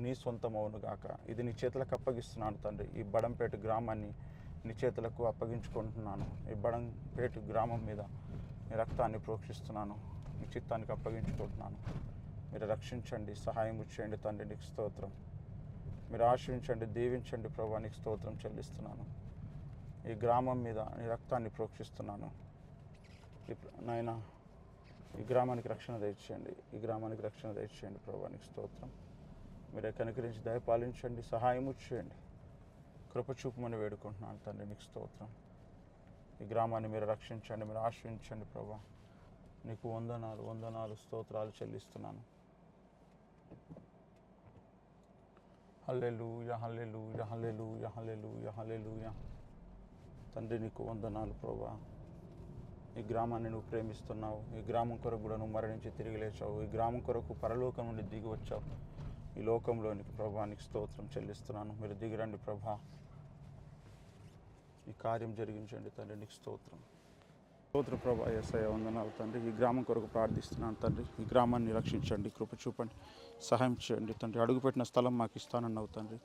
నీ సొంతమవును గాక. ఇది నీ చేతులకు అప్పగిస్తున్నాను తండ్రి. ఈ బడంపేట గ్రామాన్ని నీ చేతులకు అప్పగించుకుంటున్నాను. ఈ బడంపేట గ్రామం మీద నీ రక్తాన్ని ప్రోక్షిస్తున్నాను, నీ చిత్తానికి అప్పగించుకుంటున్నాను. మీరు రక్షించండి, సహాయం చేయండి తండ్రి. నీకు స్తోత్రం. మీరు ఆశ్రయించండి, దీవించండి ప్రభా. నీకు స్తోత్రం చెల్లిస్తున్నాను. ఈ గ్రామం మీద నీ రక్తాన్ని ప్రోక్షిస్తున్నాను నాయన. ఈ గ్రామానికి రక్షణ దయచేయండి, ఈ గ్రామానికి రక్షణ దయచేయండి ప్రభా. నీకు స్తోత్రం. మీరే కనికరించి దయపాలించండి, సహాయము చేయండి, కృప చూపమని వేడుకుంటున్నాను తండ్రి. నీకు స్తోత్రం. ఈ గ్రామాన్ని మీరు రక్షించండి, మీరు ఆశ్రయించండి ప్రభా. నీకు వందనాలు వందనాలు స్తోత్రాలు చెల్లిస్తున్నాను. హల్లెలూయా హల్లెలూయా హల్లెలూయా హల్లెలూయా హల్లెలూయా. తండ్రి నీకు వందనాలు ప్రభా. ఈ గ్రామాన్ని నువ్వు ప్రేమిస్తున్నావు. ఈ గ్రామం కొరకు కూడా నువ్వు మరణించి తిరిగి లేచావు. ఈ గ్రామం కొరకు పరలోకం నుండి దిగి వచ్చావు ఈ లోకంలోనికి ప్రభా. నీకు స్తోత్రం చెల్లిస్తున్నాను. మీరు దిగిరండి ప్రభా, ఈ కార్యం జరిగించండి తండ్రి. నీకు స్తోత్రం. స్తోత్ర ప్రభా. యేసయ్య వందనాలు తండ్రి. ఈ గ్రామం కొరకు ప్రార్థిస్తున్నాను తండ్రి. ఈ గ్రామాన్ని రక్షించండి, కృప చూపండి, సహాయం చేయండి తండ్రి. అడుగుపెట్టిన స్థలం మాకు ఇస్తానన్నావు తండ్రి.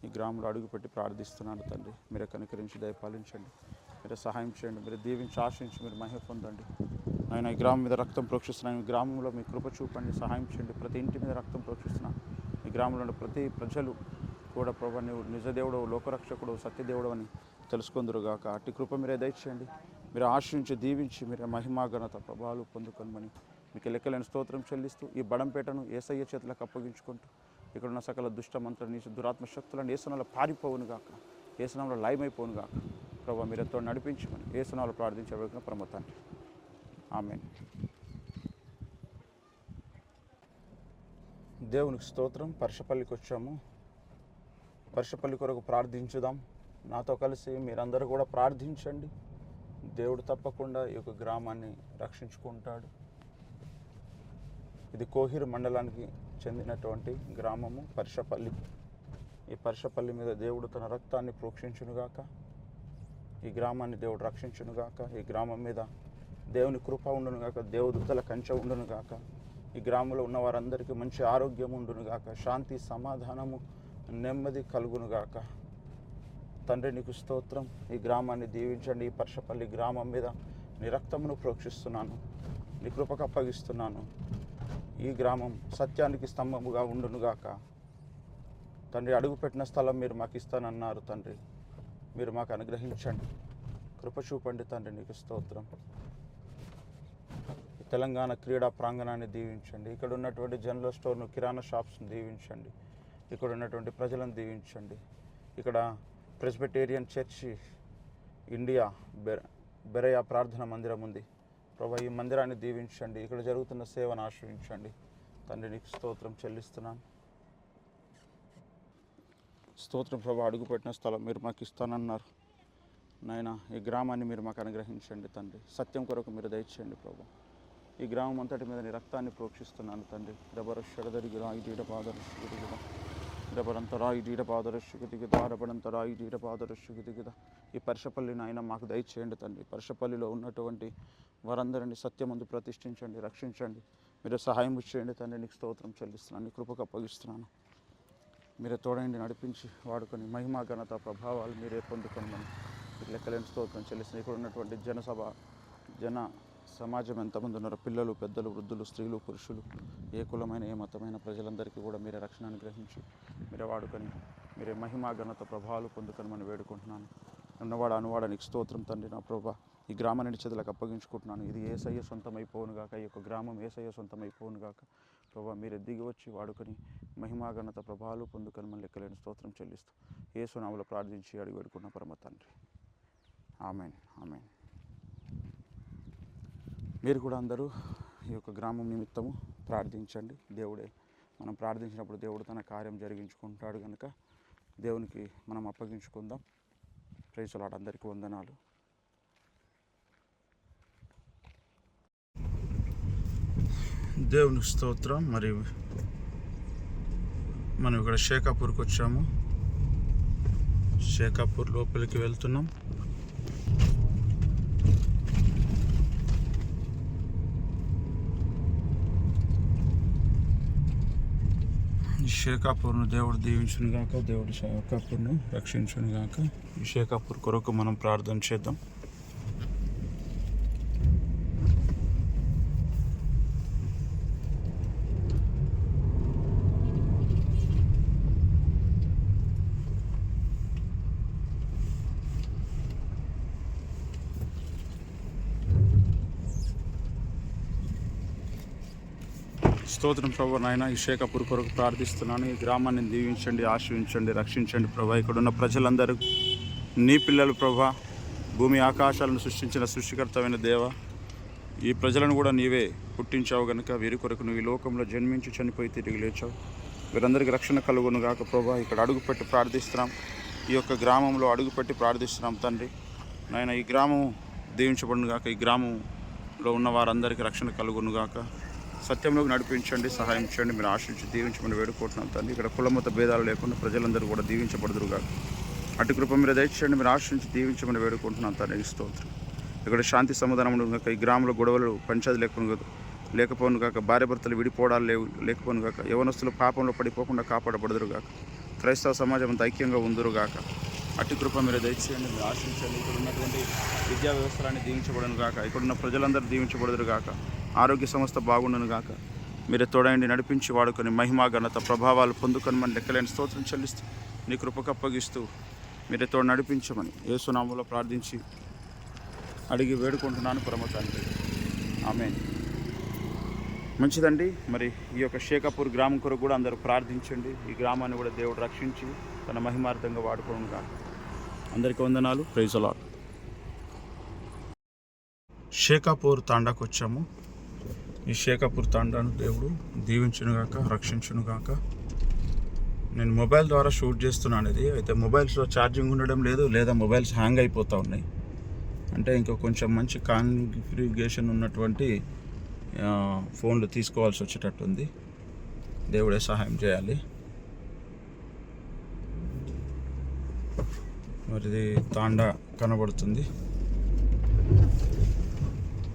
ఈ గ్రామంలో అడుగుపెట్టి ప్రార్థిస్తున్నాను తండ్రి. మీరే కనికరించి దయపాలించండి, మీరే సహాయం చేయండి, మీరు దీవించి ఆశించి మీరు మహిమ పొందండి. ఆయన ఈ గ్రామం మీద రక్తం ప్రోక్షిస్తున్నాను. ఈ గ్రామంలో మీ కృప చూపండి, సహాయం చేయండి. ప్రతి ఇంటి మీద రక్తం ప్రోక్షిస్తున్నాను. ఈ గ్రామంలో ప్రతి ప్రజలు కూడా ప్రభా నువ్వు నిజదేవుడు, లోకరక్షకుడు, సత్యదేవుడు అని తెలుసుకుందరుగాక. అట్టి కృప మీరే దయచేయండి. మీరు ఆశ్రయించి దీవించి మీరు మహిమాఘనత ప్రభావాలు పొందుకొనమని మీకు లెక్కలేని స్తోత్రం చెల్లిస్తూ ఈ బడంపేటను యేసయ్య చేతులకు అప్పగించుకుంటూ ఇక్కడున్న సకల దుష్ట మంత్ర నీచ దురాత్మ శక్తులను యేసునామములో పారిపోవును గాక, యేసునామములో లయమైపోవును గాక. ప్రభావ మీరెంతో నడిపించమని యేసునామములో ప్రార్థించబడిన పరమ తండ్రి. ఆమేన్. దేవునికి స్తోత్రం. పర్షపల్లికి వచ్చాము. పర్షపల్లి కొరకు ప్రార్థించుదాం. నాతో కలిసి మీరందరూ కూడా ప్రార్థించండి. దేవుడు తప్పకుండా ఈ యొక్క గ్రామాన్ని రక్షించుకుంటాడు. ఇది కోహిర్ మండలానికి చెందినటువంటి గ్రామము పర్షపల్లి. ఈ పర్షపల్లి మీద దేవుడు తన రక్తాన్ని ప్రోక్షించునుగాక. ఈ గ్రామాన్ని దేవుడు రక్షించునుగాక. ఈ గ్రామం మీద దేవుని కృప ఉండునుగాక, దేవదూతల కంచె ఉండునుగాక. ఈ గ్రామంలో ఉన్న వారందరికీ మంచి ఆరోగ్యం ఉండునుగాక, శాంతి సమాధానము నెమ్మది కలుగునుగాక. తండ్రి నీకు స్తోత్రం. ఈ గ్రామాన్ని దీవించండి. ఈ పర్షపల్లి గ్రామం మీద నీ రక్తమును ప్రోక్షిస్తున్నాను, నీ కృపకు అప్పగిస్తున్నాను. ఈ గ్రామం సత్యానికి స్తంభముగా ఉండునుగాక. తండ్రి అడుగుపెట్టిన స్థలం మీరు మాకు ఇస్తానన్నారు తండ్రి. మీరు మాకు అనుగ్రహించండి, కృప చూపండి తండ్రి. నీకు స్తోత్రం. తెలంగాణ క్రీడా ప్రాంగణాన్ని దీవించండి. ఇక్కడ ఉన్నటువంటి జనరల్ స్టోర్ను, కిరాణా షాప్స్ని దీవించండి. ఇక్కడ ఉన్నటువంటి ప్రజలను దీవించండి. ఇక్కడ ప్రెస్బిటేరియన్ చర్చి ఇండియా బెరయ ప్రార్థన మందిరం ఉంది ప్రభా. ఈ మందిరాన్ని దీవించండి, ఇక్కడ జరుగుతున్న సేవను ఆశ్రయించండి తండ్రి. నీకు స్తోత్రం చెల్లిస్తున్నాను. స్తోత్రం ప్రభా. అడుగుపెట్టిన స్థలం మీరు మాకు ఇస్తానన్నారు నాయన. ఈ గ్రామాన్ని మీరు మాకు అనుగ్రహించండి తండ్రి. సత్యం కొరకు మీరు దయచేయండి ప్రభా. ఈ గ్రామం అంతటి మీద నీ రక్తాన్ని ప్రోక్షిస్తున్నాను తండ్రి. రబరషడదరిగి రాయి డీడపాదరషుకు దిగుదా, రబరంతరాయి డీడపాదరషుకు దిగుదా, రబడంతరాయి డీడపాదరషుకు దిగుదా. ఈ పర్షపల్లిని ఆయన మాకు దయచేయండి తండ్రి. పర్షపల్లిలో ఉన్నటువంటి వారందరినీ సత్యమందు ప్రతిష్ఠించండి, రక్షించండి. మీరు సహాయం చేయండి తండ్రి. నీకు స్తోత్రం చెల్లిస్తున్నాను, నీ కృపకు అప్పగిస్తున్నాను. మీరే తోడండి, నడిపించి వాడుకొని మహిమా ఘనత ప్రభావాలు మీరే పొందుకోమని మీరు లెక్కలేని స్తోత్రం చెల్లిస్తున్నాను. ఇక్కడ ఉన్నటువంటి జన సమాజం ఎంతమంది ఉన్నారో, పిల్లలు, పెద్దలు, వృద్ధులు, స్త్రీలు, పురుషులు, ఏ కులమైన ఏ మతమైన ప్రజలందరికీ కూడా మీరే రక్షణ అనుగ్రహించి మీరే వాడుకొని మీరే మహిమా ఘనత ప్రభావాలు పొందుకొని మనం వేడుకుంటున్నాను. ఉన్నవాడు అనువాడ నీకు స్తోత్రం తండ్రి. నా ప్రభా, ఈ గ్రామాన్ని చేతులకు అప్పగించుకుంటున్నాను. ఇది ఏసయ్య సొంతమైపోవును గాక, ఈ యొక్క గ్రామం ఏసయ్య సొంతమైపోవును గాక ప్రభా. మీరే దిగి వచ్చి వాడుకొని మహిమా ఘనత ప్రభావాలు పొందుకొని మన లెక్కలేని స్తోత్రం చెల్లిస్తూ యేసు నామములో ప్రార్థించి అడిగి వేడుకున్న పరమ తండ్రి. ఆమేన్, ఆమేన్. మీరు కూడా అందరూ ఈ యొక్క గ్రామం నిమిత్తము ప్రార్థించండి. దేవుడే మనం ప్రార్థించినప్పుడు దేవుడు తన కార్యం జరిగించుకుంటాడు కనుక దేవునికి మనం అప్పగించుకుందాం. Praise the lord. అందరికీ వందనాలు. దేవుని స్తోత్రం. మరి మనం ఇక్కడ షేకాపూర్కి వచ్చాము. షేకాపూర్ లోపలికి వెళ్తున్నాం. ఈ షేకాపూర్ను దేవుడు దీవించును గాక, దేవుడు షేకాపూర్ను రక్షించును గాక. ఈ షేకాపూర్ కొరకు మనం ప్రార్థన చేద్దాం. స్తోత్రం ప్రభు. నాయన, ఈ షేకాపూర్ కొరకు ప్రార్థిస్తున్నాను. ఈ గ్రామాన్ని దీవించండి, ఆశ్రయించండి, రక్షించండి ప్రభా. ఇక్కడ ఉన్న ప్రజలందరూ నీ పిల్లలు ప్రభా. భూమి ఆకాశాలను సృష్టించిన సృష్టికర్తమైన దేవ, ఈ ప్రజలను కూడా నీవే పుట్టించావు కనుక వీరి కొరకు నువ్వు ఈ లోకంలో జన్మించి చనిపోయి తిరిగి లేచావు. వీరందరికీ రక్షణ కలుగును గాక ప్రభా. ఇక్కడ అడుగుపెట్టి ప్రార్థిస్తున్నాం. ఈ యొక్క గ్రామంలో అడుగుపెట్టి ప్రార్థిస్తున్నాం తండ్రి. నాయన, ఈ గ్రామం దీవించబడును గాక. ఈ గ్రామంలో ఉన్న వారందరికీ రక్షణ కలుగును గాక. సత్యంలోకి నడిపించండి, సహాయం చేయండి. మీరు ఆశించి దీవించమని వేడుకుంటున్నాం తండ్రి. ఇక్కడ కులమత భేదాలు లేకుండా ప్రజలందరూ కూడా దీవించబడుదురుగా. అటు కృప మీరు దయచేయండి. మీరు ఆశించి దీవించమని వేడుకుంటున్నాం తండ్రి. స్తోత్రం. ఇక్కడ శాంతి సమాధానం కాక, ఈ గ్రామంలో గొడవలు పంచాది లేకపోను కాక, భార్య భర్తలు విడిపోవడాలు లేకపోను కాక, యవనస్తులు పాపంలో పడిపోకుండా కాపాడబడుదురుగాక. క్రైస్తవ సమాజం అంతా ఐక్యంగా ఉందురుగాక. అటు కృప మీరు దయచేయండి. మీరు ఆశించండి. ఇక్కడ ఉన్నటువంటి విద్యా వ్యవస్థలన్నీ దీవించబడును గాక. ఇక్కడున్న ప్రజలందరూ దీవించబడుదురు గాక. ఆరోగ్య సంస్థ బాగుండును గాక. మీరే తోడండి, నడిపించి వాడుకొని మహిమా ఘనత ప్రభావాలు పొందుకొని మన లెక్కలేని స్తోత్రం చెల్లిస్తూ నీ కృపకు అప్పగిస్తూ మీరే తోడు నడిపించమని యేసు నామములో ప్రార్థించి అడిగి వేడుకుంటున్నాను పరమ తండ్రి. ఆమేన్. మంచిదండి. మరి ఈ యొక్క షేకాపూర్ గ్రామం కొరకు కూడా అందరూ ప్రార్థించండి. ఈ గ్రామాన్ని కూడా దేవుడు రక్షించి తన మహిమార్థంగా వాడుకోను గాక. అందరికీ వందనాలు. Praise the Lord. షేకాపూర్ తాండాకు వచ్చాము. ఈ షేకాపూర్ తాండాను దేవుడు దీవించునుగాక, రక్షించునుగాక. నేను మొబైల్ ద్వారా షూట్ చేస్తున్నాను ఇది. అయితే మొబైల్స్లో ఛార్జింగ్ ఉండడం లేదు, లేదా మొబైల్స్ హ్యాంగ్ అయిపోతూ ఉన్నాయి. అంటే ఇంకా కొంచెం మంచి కాన్ఫిగరేషన్ ఉన్నటువంటి ఫోన్లు తీసుకోవాల్సి వచ్చేటట్టుంది. దేవుడే సహాయం చేయాలి. మరి తాండా కనబడుతుంది.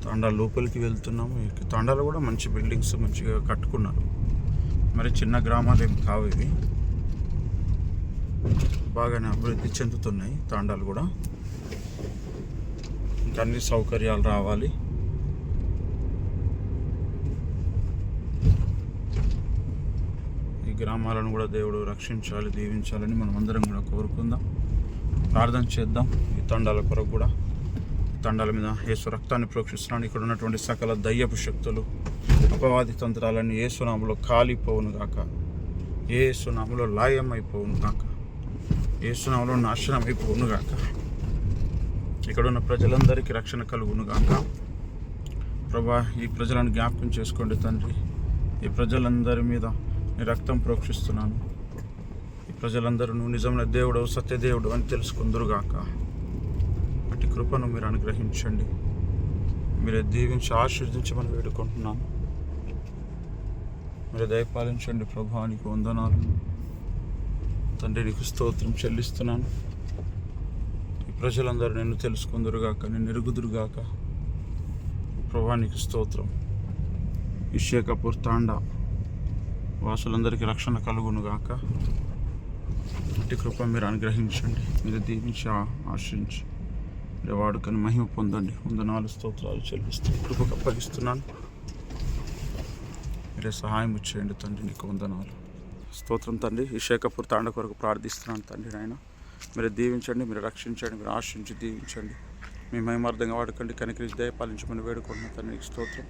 తాండా లోపలికి వెళ్తున్నాము. తాండాలో కూడా మంచి బిల్డింగ్స్ మంచిగా కట్టుకున్నారు. మరి చిన్న గ్రామాలు ఏమి కావు ఇవి. బాగానే అభివృద్ధి చెందుతున్నాయి తాండాలు కూడా. ఇంకా అన్ని సౌకర్యాలు రావాలి. ఈ గ్రామాలను కూడా దేవుడు రక్షించాలి, దీవించాలని మనం అందరం కూడా కోరుకుందాం, ప్రార్థన చేద్దాం. ఈ తాండాల కొరకు కూడా తండాల మీద యేసు రక్తాన్ని ప్రోక్షిస్తున్నాను. ఇక్కడ ఉన్నటువంటి సకల దయ్యపు శక్తులు, అపవాది తంత్రాలన్నీ యేసునామములో కాలిపోవును గాక. యేసునామములో లాయం అయిపోవును గాక. యేసునామములో నాశనం అయిపోవును గాక. ఇక్కడ ఉన్న ప్రజలందరికీ రక్షణ కలుగును గాక. ప్రభా, ఈ ప్రజలను జ్ఞాపకం చేసుకోండి తండ్రి. ఈ ప్రజలందరి మీద నీ రక్తం ప్రోక్షిస్తున్నాను. ఈ ప్రజలందరూ నువ్వు నిజమైన దేవుడు, సత్యదేవుడు అని తెలుసుకుందురుగాక. అట్టి కృపను మీరు అనుగ్రహించండి. మీరే దీవించి ఆశీర్వదించమని వేడుకుంటున్నాను. మీరు దయపాలించండి ప్రభా. నీకు వందనాలు తండ్రి. నీకు స్తోత్రం చెల్లిస్తున్నాను. ఈ ప్రజలందరూ నిన్ను తెలుసుకుందురుగాక, నిన్ను ఎరుగుదురుగాక. ప్రభా నీకు స్తోత్రం. ఈ షేకాపూర్ తాండా వాసులందరికీ రక్షణ కలుగునుగాక. అట్టి కృప మీరు అనుగ్రహించండి. మీరు దీవించి ఆశించి మీరు వాడుకొని మహిమ పొందండి. వందనాలు స్తోత్రాలు చెల్లిస్తూ కృపకు అప్పగిస్తున్నాను. మీరే సహాయం చేయండి తండ్రి. నీకు వందనాలు స్తోత్రం తండ్రి. ఈ షేకాపూర్ తాండ కొరకు ప్రార్థిస్తున్నాను తండ్రి. నాయన మీరు దీవించండి, మీరు రక్షించండి, మీరు ఆశించి దీవించండి. మీ మహిమార్థంగా వాడుకోండి. కనికరించి దయపాలించమని వేడుకుంటున్నాను తండ్రి. నీకు స్తోత్రం.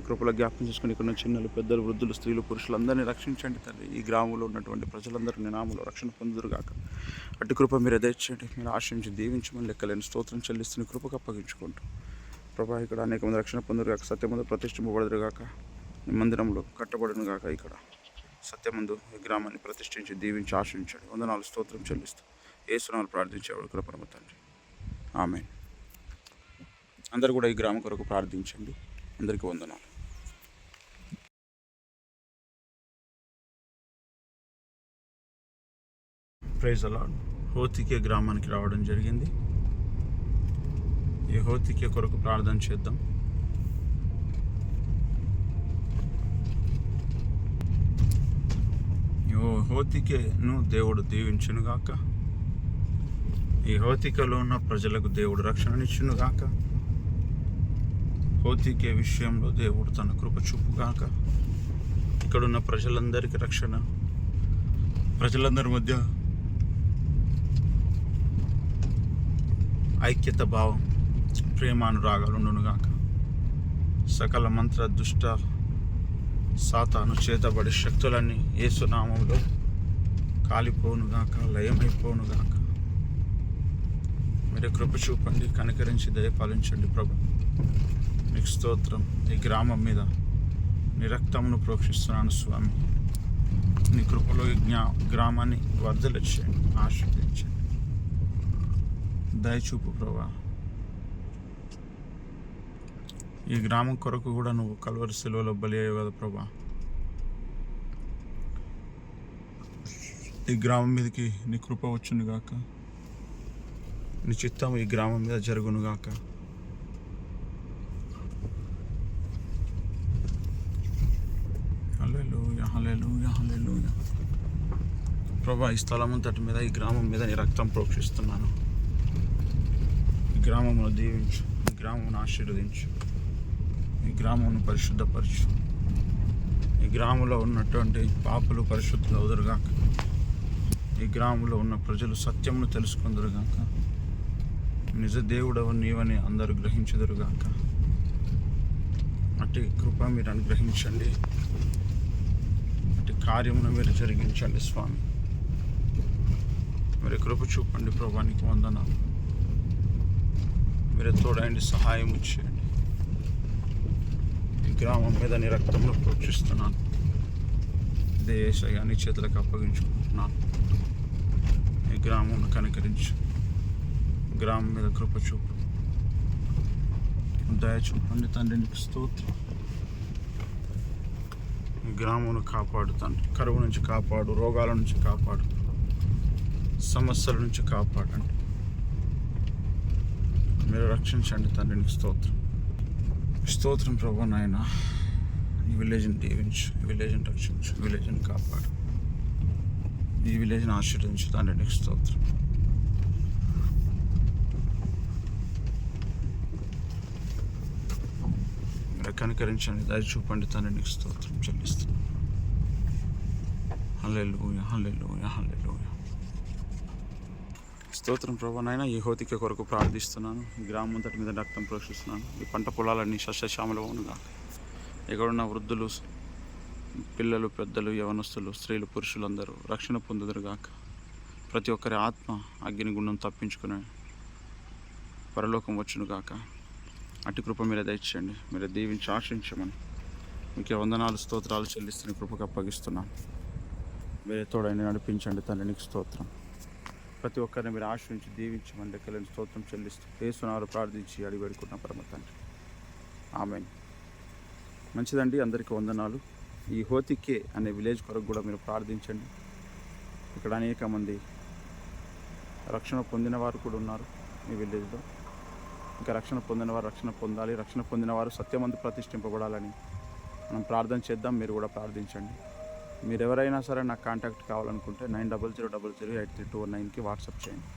కృపలో జ్ఞాపకం చేసుకుని ఇక్కడ చిన్నలు, పెద్దలు, వృద్ధులు, స్త్రీలు, పురుషులందరినీ రక్షించండి తండ్రి. ఈ గ్రామంలో ఉన్నటువంటి ప్రజలందరూ నీ నామములో రక్షణ పొందుదురుగాక. అట్టి కృప మీరు ఎదైంచండి. మీరు ఆశించి దీవించమని లెక్కలేని స్తోత్రం చెల్లిస్తున్న కృపకు అప్పగించుకుంటూ ప్రభా ఇక్కడ అనేక మంది రక్షణ పొందురుగాక, సత్యమందు ప్రతిష్ఠింపబడదురుగాక, ఈ మందిరంలో కట్టబడును గాక. ఇక్కడ సత్యమందు ఈ గ్రామాన్ని ప్రతిష్ఠించి దీవించి ఆశించండి. వందనాలు స్తోత్రం చెల్లిస్తూ యేసునామములో ప్రార్థించేవాడు కృపణమ తండ్రి. ఆమేన్. అందరూ కూడా ఈ గ్రామం కొరకు ప్రార్థించండి. అందరికీ వందనాలు. Praise the lord. హోతికే గ్రామానికి రావడం జరిగింది. ఈ హోతికే కొరకు ప్రార్థన చేద్దాం. హోతికేను దేవుడు దీవించునుగాక. ఈ హోతికలో ఉన్న ప్రజలకు దేవుడు రక్షణనిచ్చునుగాక. హోతికే విషయంలో దేవుడు తన కృప చూపుగాక. ఇక్కడున్న ప్రజలందరికీ రక్షణ, ప్రజలందరి మధ్య ఐక్యత భావం, ప్రేమానురాగాలు ఉండునుగాక. సకల మంత్ర దుష్ట సాతాను చేతబడి శక్తులన్నీ యేసు నామములో కాలిపోనుగాక, లయమైపోనుగాక. మీరు కృప చూపండి, కనికరించి దయపాలించండి ప్రభు. మీకు స్తోత్రం. ఈ గ్రామం మీద నీ రక్తమును ప్రోక్షిస్తున్నాను స్వామి. నీ కృపలో ఈ గ్రామాన్ని వర్ధలు చేయండి, ఆశీర్వదించండి, దయచూపు ప్రభా. ఈ గ్రామం కొరకు కూడా నువ్వు కల్వరి శిలువలో బలి అయ్యావు కదా ప్రభా. ఈ గ్రామం మీదకి నీ కృప వచ్చునుగాక. నీ చిత్తం ఈ గ్రామం మీద జరుగునుగాక. హల్లెలూయా, హల్లెలూయా, హల్లెలూయా. ప్రభా, ఈ స్థలం అంతటి మీద, ఈ గ్రామం మీద నీ రక్తం ప్రోక్షిస్తున్నాను. ఈ గ్రామమును దీవించు, ఈ గ్రామమును ఆశీర్వదించు, ఈ గ్రామమును పరిశుద్ధపరచు. ఈ గ్రామంలో ఉన్నటువంటి పాపులు పరిశుద్ధులు అవుదురుగాక. ఈ గ్రామంలో ఉన్న ప్రజలు సత్యమును తెలుసుకుందురుగాక. నిజ దేవుడవు నీవని అందరూ గ్రహించుదురుగాక. అట్టి కృప మీరు అనుగ్రహించండి. అట్టి కార్యమును మీరు జరిగించండి స్వామి. మీరు కృప చూపండి ప్రభా. నీకు వందనాలు. మీరు తోడండి, సహాయం చేయండి. ఈ గ్రామం మీద నీ రక్తంలో ప్రోక్షిస్తున్నాను. ఇదే యేసయ్య నీ చేతులకు అప్పగించుకుంటున్నాను. ఈ గ్రామం కనికరించు. గ్రామం మీద కృప చూపు, దయ చూపండి తండ్రి. నీకు స్తోత్రం. ఈ గ్రామమును కాపాడు తండ్రి. కరువు నుంచి కాపాడు, రోగాల నుంచి కాపాడు, సమస్యల నుంచి కాపాడండి. మీరు రక్షించండి తండ్రి. నీకు స్తోత్రం. స్తోత్రం ప్రభు. నాయన ఈ విలేజ్ని దీవించు, ఈ విలేజ్ని రక్షించు, ఈ విలేజ్ని కాపాడు, ఈ విలేజ్ని ఆశీర్వదించు తండ్రి. నీకు స్తోత్రం. మీరు కనికరించండి, దయ చూపండి తండ్రి. నీకు స్తోత్రం చెల్లిస్తున్నాను. హల్లెలూయా, హల్లెలూయా, హల్లెలూయా. స్తోత్రం ప్రభు. నాయన ఈ హోతిక కొరకు ప్రార్థిస్తున్నాను. ఈ గ్రామం అంతటి మీద రక్తం ప్రోక్షిస్తున్నాను. ఈ పంట పొలాలన్నీ సస్యశ్యామలవునుగా. ఎక్కడున్న వృద్ధులు, పిల్లలు, పెద్దలు, యవనస్తులు, స్త్రీలు, పురుషులందరూ రక్షణ పొందుదురుగాక. ప్రతి ఒక్కరి ఆత్మ అగ్నిగుండం తప్పించుకుని పరలోకం వచ్చును గాక. అటు కృప మీరే దయచేయండి, మీరే దీవించి ఆశించమని మీకే వందనాలు స్తోత్రాలు చెల్లిస్తున్న కృపకు అప్పగిస్తున్నాను. మీరే తోడైనా నడిపించండి తండ్రి, నీకు స్తోత్రం. ప్రతి ఒక్కరిని మీరు ఆశ్రయించి దీవించమని లెక్కలేని స్తోత్రం చెల్లిస్తూ యేసునామములో ప్రార్థించి అడిగి వేడుకున్న పరమ తండ్రి, ఆమేన్. మంచిదండి, అందరికీ వందనాలు. ఈ హోతికే అనే విలేజ్ కొరకు కూడా మీరు ప్రార్థించండి. ఇక్కడ అనేక మంది రక్షణ పొందిన వారు కూడా ఉన్నారు ఈ విలేజ్లో. ఇంకా రక్షణ పొందిన వారు రక్షణ పొందాలి, రక్షణ పొందిన వారు సత్యమందు ప్రతిష్ఠింపబడాలని మనం ప్రార్థన చేద్దాం. మీరు కూడా ప్రార్థించండి. మీరు ఎవరైనా సరే నాకు కాంటాక్ట్ కావాలనుకుంటే 9000083219కి వాట్సాప్ చేయండి.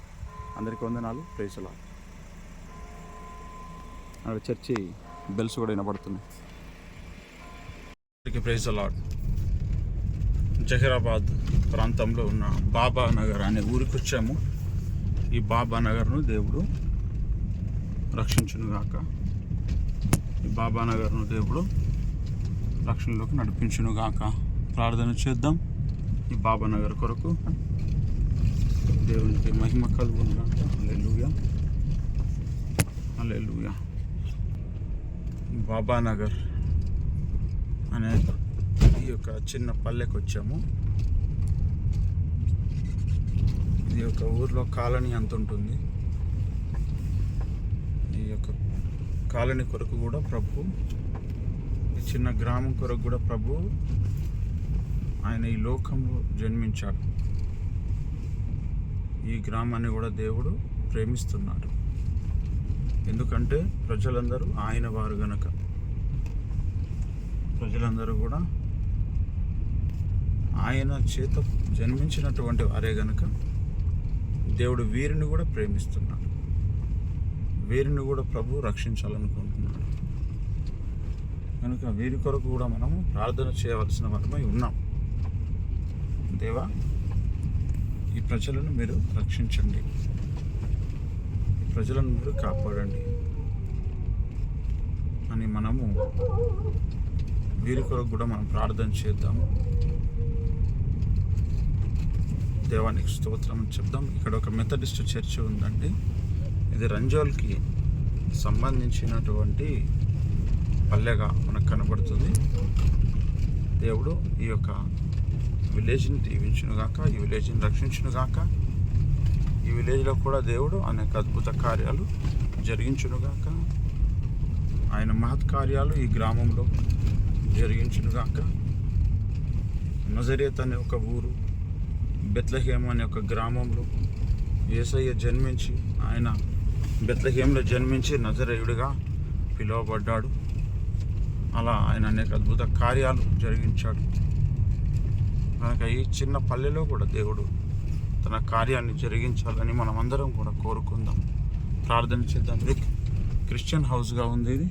అందరికీ వందనాలు. Praise the lord. అక్కడ చర్చి బెల్స్ కూడా వినబడుతున్నాయి. అందరికీ ప్రైజ్ ది లార్డ్. జహీరాబాద్ ప్రాంతంలో ఉన్న బాబా నగర్ అనే ఊరికి వచ్చాము. ఈ బాబా నగర్ను దేవుడు రక్షించునుగాక. ఈ బాబా నగర్ను దేవుడు రక్షణలోకి నడిపించునుగాక. ప్రార్థన చేద్దాం. ఈ బాబా నగర్ కొరకు దేవునికి మహిమ కలుగునుగాక. హల్లెలూయా, హల్లెలూయా. బాబా నగర్ అనే ఈ యొక్క చిన్న పల్లెకి వచ్చాము. ఈ యొక్క ఊర్లో కాలనీ అంత ఉంటుంది. ఈ యొక్క కాలనీ కొరకు కూడా ప్రభు, ఈ చిన్న గ్రామం కొరకు కూడా ప్రభు ఆయన ఈ లోకంలో జన్మించాడు. ఈ గ్రామాన్ని కూడా దేవుడు ప్రేమిస్తున్నాడు. ఎందుకంటే ప్రజలందరూ ఆయన వారు గనక, ప్రజలందరూ కూడా ఆయన చేత జన్మించినటువంటి వారే గనక దేవుడు వీరిని కూడా ప్రేమిస్తున్నాడు. వీరిని కూడా ప్రభు రక్షించాలనుకుంటున్నాడు. కనుక వీరి కొరకు కూడా మనము ప్రార్థన చేయవలసిన వారమై ఉన్నాం. దేవా, ఈ ప్రజలను మీరు రక్షించండి, ఈ ప్రజలను మీరు కాపాడండి అని మనము వీరి కొరకు కూడా మనం ప్రార్థన చేద్దాము. దేవానికి స్తోత్రం చెప్దాం. ఇక్కడ ఒక మెథడిస్ట్ చర్చ్ ఉందండి. ఇది రంజోల్కి సంబంధించినటువంటి పల్లెగా మనకు కనబడుతుంది. దేవుడు ఈ యొక్క విలేజ్ని దీవించునుగాక, ఈ విలేజ్ని రక్షించునుగాక. ఈ విలేజ్లో కూడా దేవుడు అనేక అద్భుత కార్యాలు జరిగించునుగాక. ఆయన మహత్ కార్యాలు ఈ గ్రామంలో జరిగించునుగాక. నజరేత్ అనే ఒక ఊరు, బెత్లెహేమ్ అనే ఒక గ్రామంలో యేసయ్య జన్మించి, ఆయన బెత్లెహేమ్లో జన్మించి నజరేయుడిగా పిలువబడ్డాడు. అలా ఆయన అనేక అద్భుత కార్యాలు జరిగించాడు. కనుక ఈ చిన్న పల్లెలో కూడా దేవుడు తన కార్యాన్ని జరిగించాలని మనమందరం కూడా కోరుకుందాం, ప్రార్థన చేద్దాం. ఇది క్రిస్టియన్ హౌస్గా ఉంది. ఇది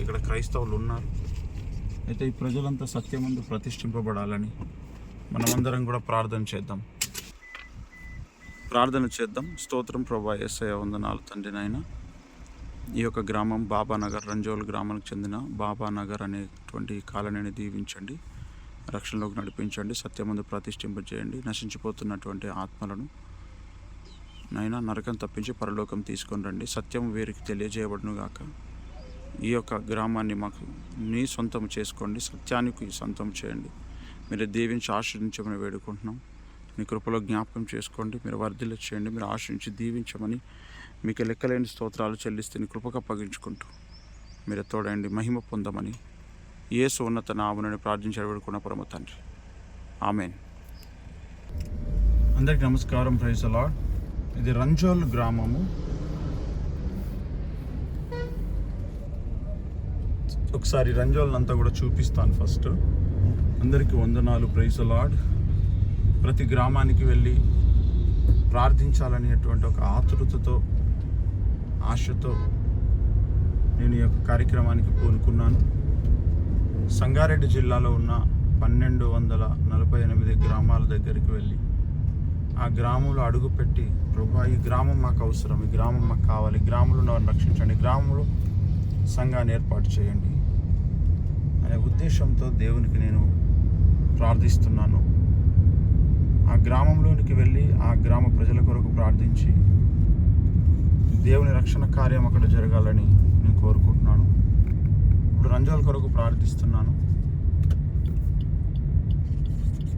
ఇక్కడ క్రైస్తవులు ఉన్నారు. అయితే ఈ ప్రజలంతా సత్యమందు ప్రతిష్ఠింపబడాలని మనమందరం కూడా ప్రార్థన చేద్దాం. స్తోత్రం ప్రభా యేసయ్య, వందనాలు తండ్రి నాయన. ఈ యొక్క గ్రామం బాబానగర్, రంజోల్ గ్రామానికి చెందిన బాబానగర్ అనేటువంటి కాలనీని దీవించండి, రక్షణలోకి నడిపించండి, సత్యమందు ప్రతిష్ఠింపజేయండి. నశించిపోతున్నటువంటి ఆత్మలను నైనా నరకం తప్పించి పరలోకం తీసుకొని రండి. సత్యం వీరికి తెలియజేయబడును గాక. ఈ యొక్క గ్రామాన్ని మాకు నీ సొంతం చేసుకోండి, సత్యానికి సొంతం చేయండి. మీరు దీవించి ఆశ్రయించమని వేడుకుంటున్నాం. మీ కృపలో జ్ఞాపకం చేసుకోండి, మీరు వర్ధిల్ల చేయండి, మీరు ఆశ్రయించి దీవించమని మీకు లెక్కలేని స్తోత్రాలు చెల్లిస్తే నీ కృపకు అప్పగించుకుంటూ మీరు తోడండి, మహిమ పొందమని యేసు ఉన్నత నామమున ప్రార్థించి వేడుకున్న పరమ తండ్రి, ఆమేన్. అందరికీ నమస్కారం. Praise the lord. ఇది రంజోల్ గ్రామము. ఒకసారి రంజోల్ అంతా కూడా చూపిస్తాను. ఫస్ట్ అందరికీ వందనాలు. Praise the lord. ప్రతి గ్రామానికి వెళ్ళి ప్రార్థించాలనేటువంటి ఒక ఆతృతతో, ఆశతో నేను ఈ యొక్క కార్యక్రమానికి పూనుకున్నాను. సంగారెడ్డి జిల్లాలో ఉన్న 1248 గ్రామాల దగ్గరికి వెళ్ళి ఆ గ్రామంలో అడుగుపెట్టి, ప్రభా ఈ గ్రామం మాకు అవసరం, ఈ గ్రామం మాకు కావాలి, ఈ గ్రామంలో నన్ను రక్షించండి, గ్రామంలో సంఘాన్ని ఏర్పాటు చేయండి అనే ఉద్దేశంతో దేవునికి నేను ప్రార్థిస్తున్నాను. ఆ గ్రామంలోనికి వెళ్ళి ఆ గ్రామ ప్రజల కొరకు ప్రార్థించి దేవుని రక్షణ కార్యం అక్కడ జరగాలని నేను కోరుకుంటున్నాను. ఇప్పుడు రంజోల్ కొరకు ప్రార్థిస్తున్నాను.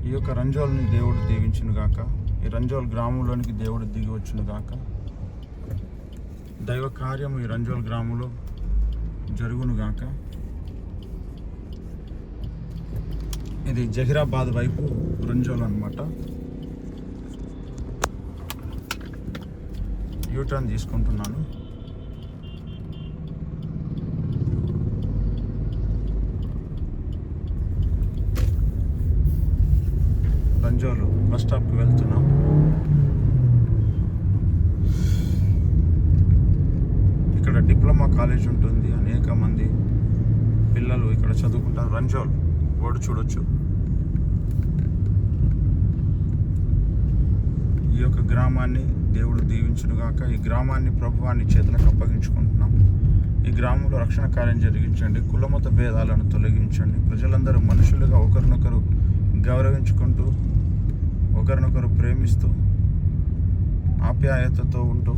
ఈ యొక్క రంజోల్ని దేవుడు దీవించును గాక. ఈ రంజోల్ గ్రామంలోనికి దేవుడు దిగి వచ్చును గాక. దైవ కార్యము ఈ రంజోల్ గ్రామంలో జరుగును గాక. ఇది జహీరాబాద్ వైపు రంజోల్ అన్నమాట. యూటర్న్ తీసుకుంటున్నాను. రంజోల్ బస్ స్టాప్కి వెళ్తున్నాం. ఇక్కడ డిప్లొమా కాలేజ్ ఉంటుంది. అనేక మంది పిల్లలు ఇక్కడ చదువుకుంటారు. రంజోల్ బోర్డు చూడొచ్చు. ఈ యొక్క గ్రామాన్ని దేవుడు దీవించునుగాక. ఈ గ్రామాన్ని ప్రభువాన్ని చేతులకు అప్పగించుకుంటున్నాం. ఈ గ్రామంలో రక్షణ కార్యం జరిగించండి. కులమత భేదాలను తొలగించండి. ప్రజలందరూ మనుషులుగా ఒకరినొకరు గౌరవించుకుంటూ, ఒకరినొకరు ప్రేమిస్తూ, ఆప్యాయతతో ఉంటూ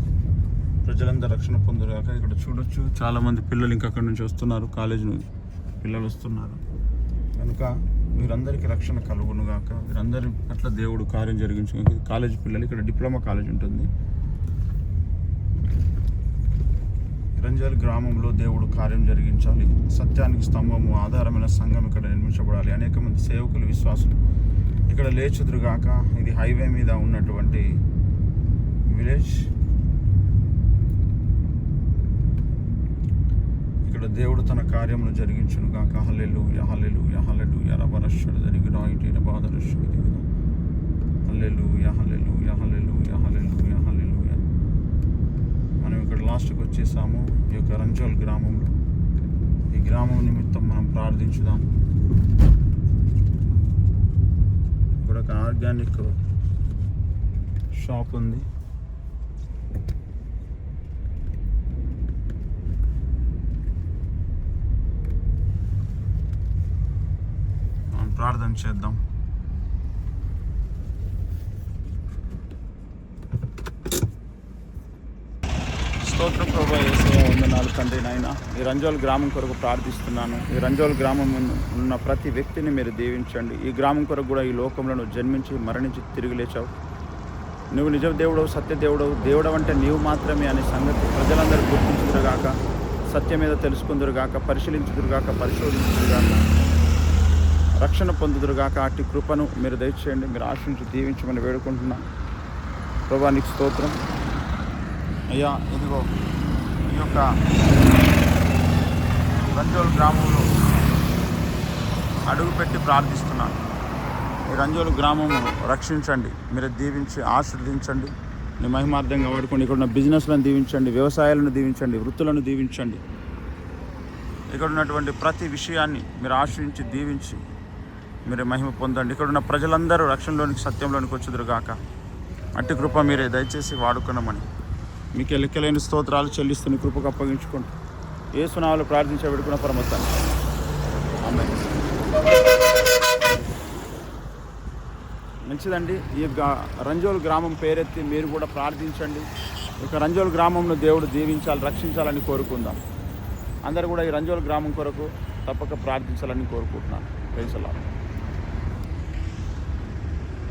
ప్రజలందరూ రక్షణ పొందుగాక. ఇక్కడ చూడొచ్చు చాలామంది పిల్లలు ఇంకా అక్కడి నుంచి వస్తున్నారు. కాలేజీ నుంచి పిల్లలు వస్తున్నారు కనుక వీరందరికీ రక్షణ కలుగునుగాక. వీరందరి పట్ల దేవుడు కార్యం జరిగించు. కాలేజీ పిల్లలు, ఇక్కడ డిప్లొమా కాలేజ్ ఉంటుంది. రంజాల్ గ్రామంలో దేవుడు కార్యం జరిగించాలి. సత్యానికి స్తంభము, ఆధారమైన సంఘం ఇక్కడ నిర్మించబడాలి. అనేక మంది సేవకులు, విశ్వాసులు ఇక్కడ లేచుదురుగాక. ఇది హైవే మీద ఉన్నటువంటి విలేజ్. ఇక్కడ దేవుడు తన కార్యమును జరిగించును గాక. హల్లెలూయా హల్లెలూయా హల్లెలూయా రబరషుడు జరిగిరాయిటి రబాదరషుడు దిగుదా. హల్లెలూయా హల్లెలూయా హల్లెలూయా హల్లెలూయా హల్లెలూయా. మనం ఇక్కడ లాస్ట్కి వచ్చేసాము. ఈ యొక్క రంజోల్ గ్రామంలో, ఈ గ్రామం నిమిత్తం మనం ప్రార్థించుదాం. ఇక్కడ ఒక ఆర్గానిక్ షాప్ ఉంది. ప్రార్థన చేద్దాం. స్తోత్రం ప్రభువా యేసయ్యా, వందనాలు తండ్రి నాయన. ఈ రంజోల్ గ్రామం కొరకు ప్రార్థిస్తున్నాను. ఈ రంజోల్ గ్రామం ఉన్న ప్రతి వ్యక్తిని మీరు దీవించండి. ఈ గ్రామం కొరకు కూడా ఈ లోకంలో జన్మించి మరణించి తిరిగి లేచావు. నువ్వు నిజ దేవుడవు, సత్య దేవుడవు. దేవుడవు అంటే నీవు మాత్రమే అనే సంగతి ప్రజలందరూ గుర్తించుదురుగాక. సత్యం మీద తెలుసుకుందురుగాక, పరిశీలించుదురుగాక, పరిశోధించుదురుగాక, రక్షణ పొందుదురుగాక. అట్టి కృపను మీరు దయచేయండి. మీరు ఆశించి దీవించమని వేడుకుంటున్నా. ప్రభువా నీకు స్తోత్రం అయ్యా. ఇదిగో ఈ యొక్క రంజోల్ గ్రామంలో అడుగుపెట్టి ప్రార్థిస్తున్నాను. ఈ రంజోల్ గ్రామము రక్షించండి. మీరు దీవించి ఆశీర్వదించండి. నీ మహిమార్థంగా వాడుకోండి. ఇక్కడ ఉన్న బిజినెస్లను దీవించండి, వ్యవసాయాలను దీవించండి, వృత్తులను దీవించండి. ఇక్కడ ఉన్నటువంటి ప్రతి విషయాన్ని మీరు ఆశ్రయించి దీవించి మీరు మహిమ పొందండి. ఇక్కడ ఉన్న ప్రజలందరూ రక్షణలోనికి, సత్యంలోనికి వచ్చుదురుగాక. అట్టి కృప మీరే దయచేసి వాడుకున్నామని మీకు లెక్కలేని స్తోత్రాలు చెల్లిస్తున్న కృపకు అప్పగించుకుంటూ యేసు నామములో ప్రార్థించి వేడుకున్న పరమతండ్రి, ఆమేన్. మంచిదండి. ఈ రంజోల్ గ్రామం పేరెత్తి మీరు కూడా ప్రార్థించండి. ఇక రంజోల్ గ్రామంలో దేవుడు దీవించాలి, రక్షించాలని కోరుకుందాం. అందరూ కూడా ఈ రంజోల్ గ్రామం కొరకు తప్పక ప్రార్థించాలని కోరుకుంటున్నాను. Praise the lord.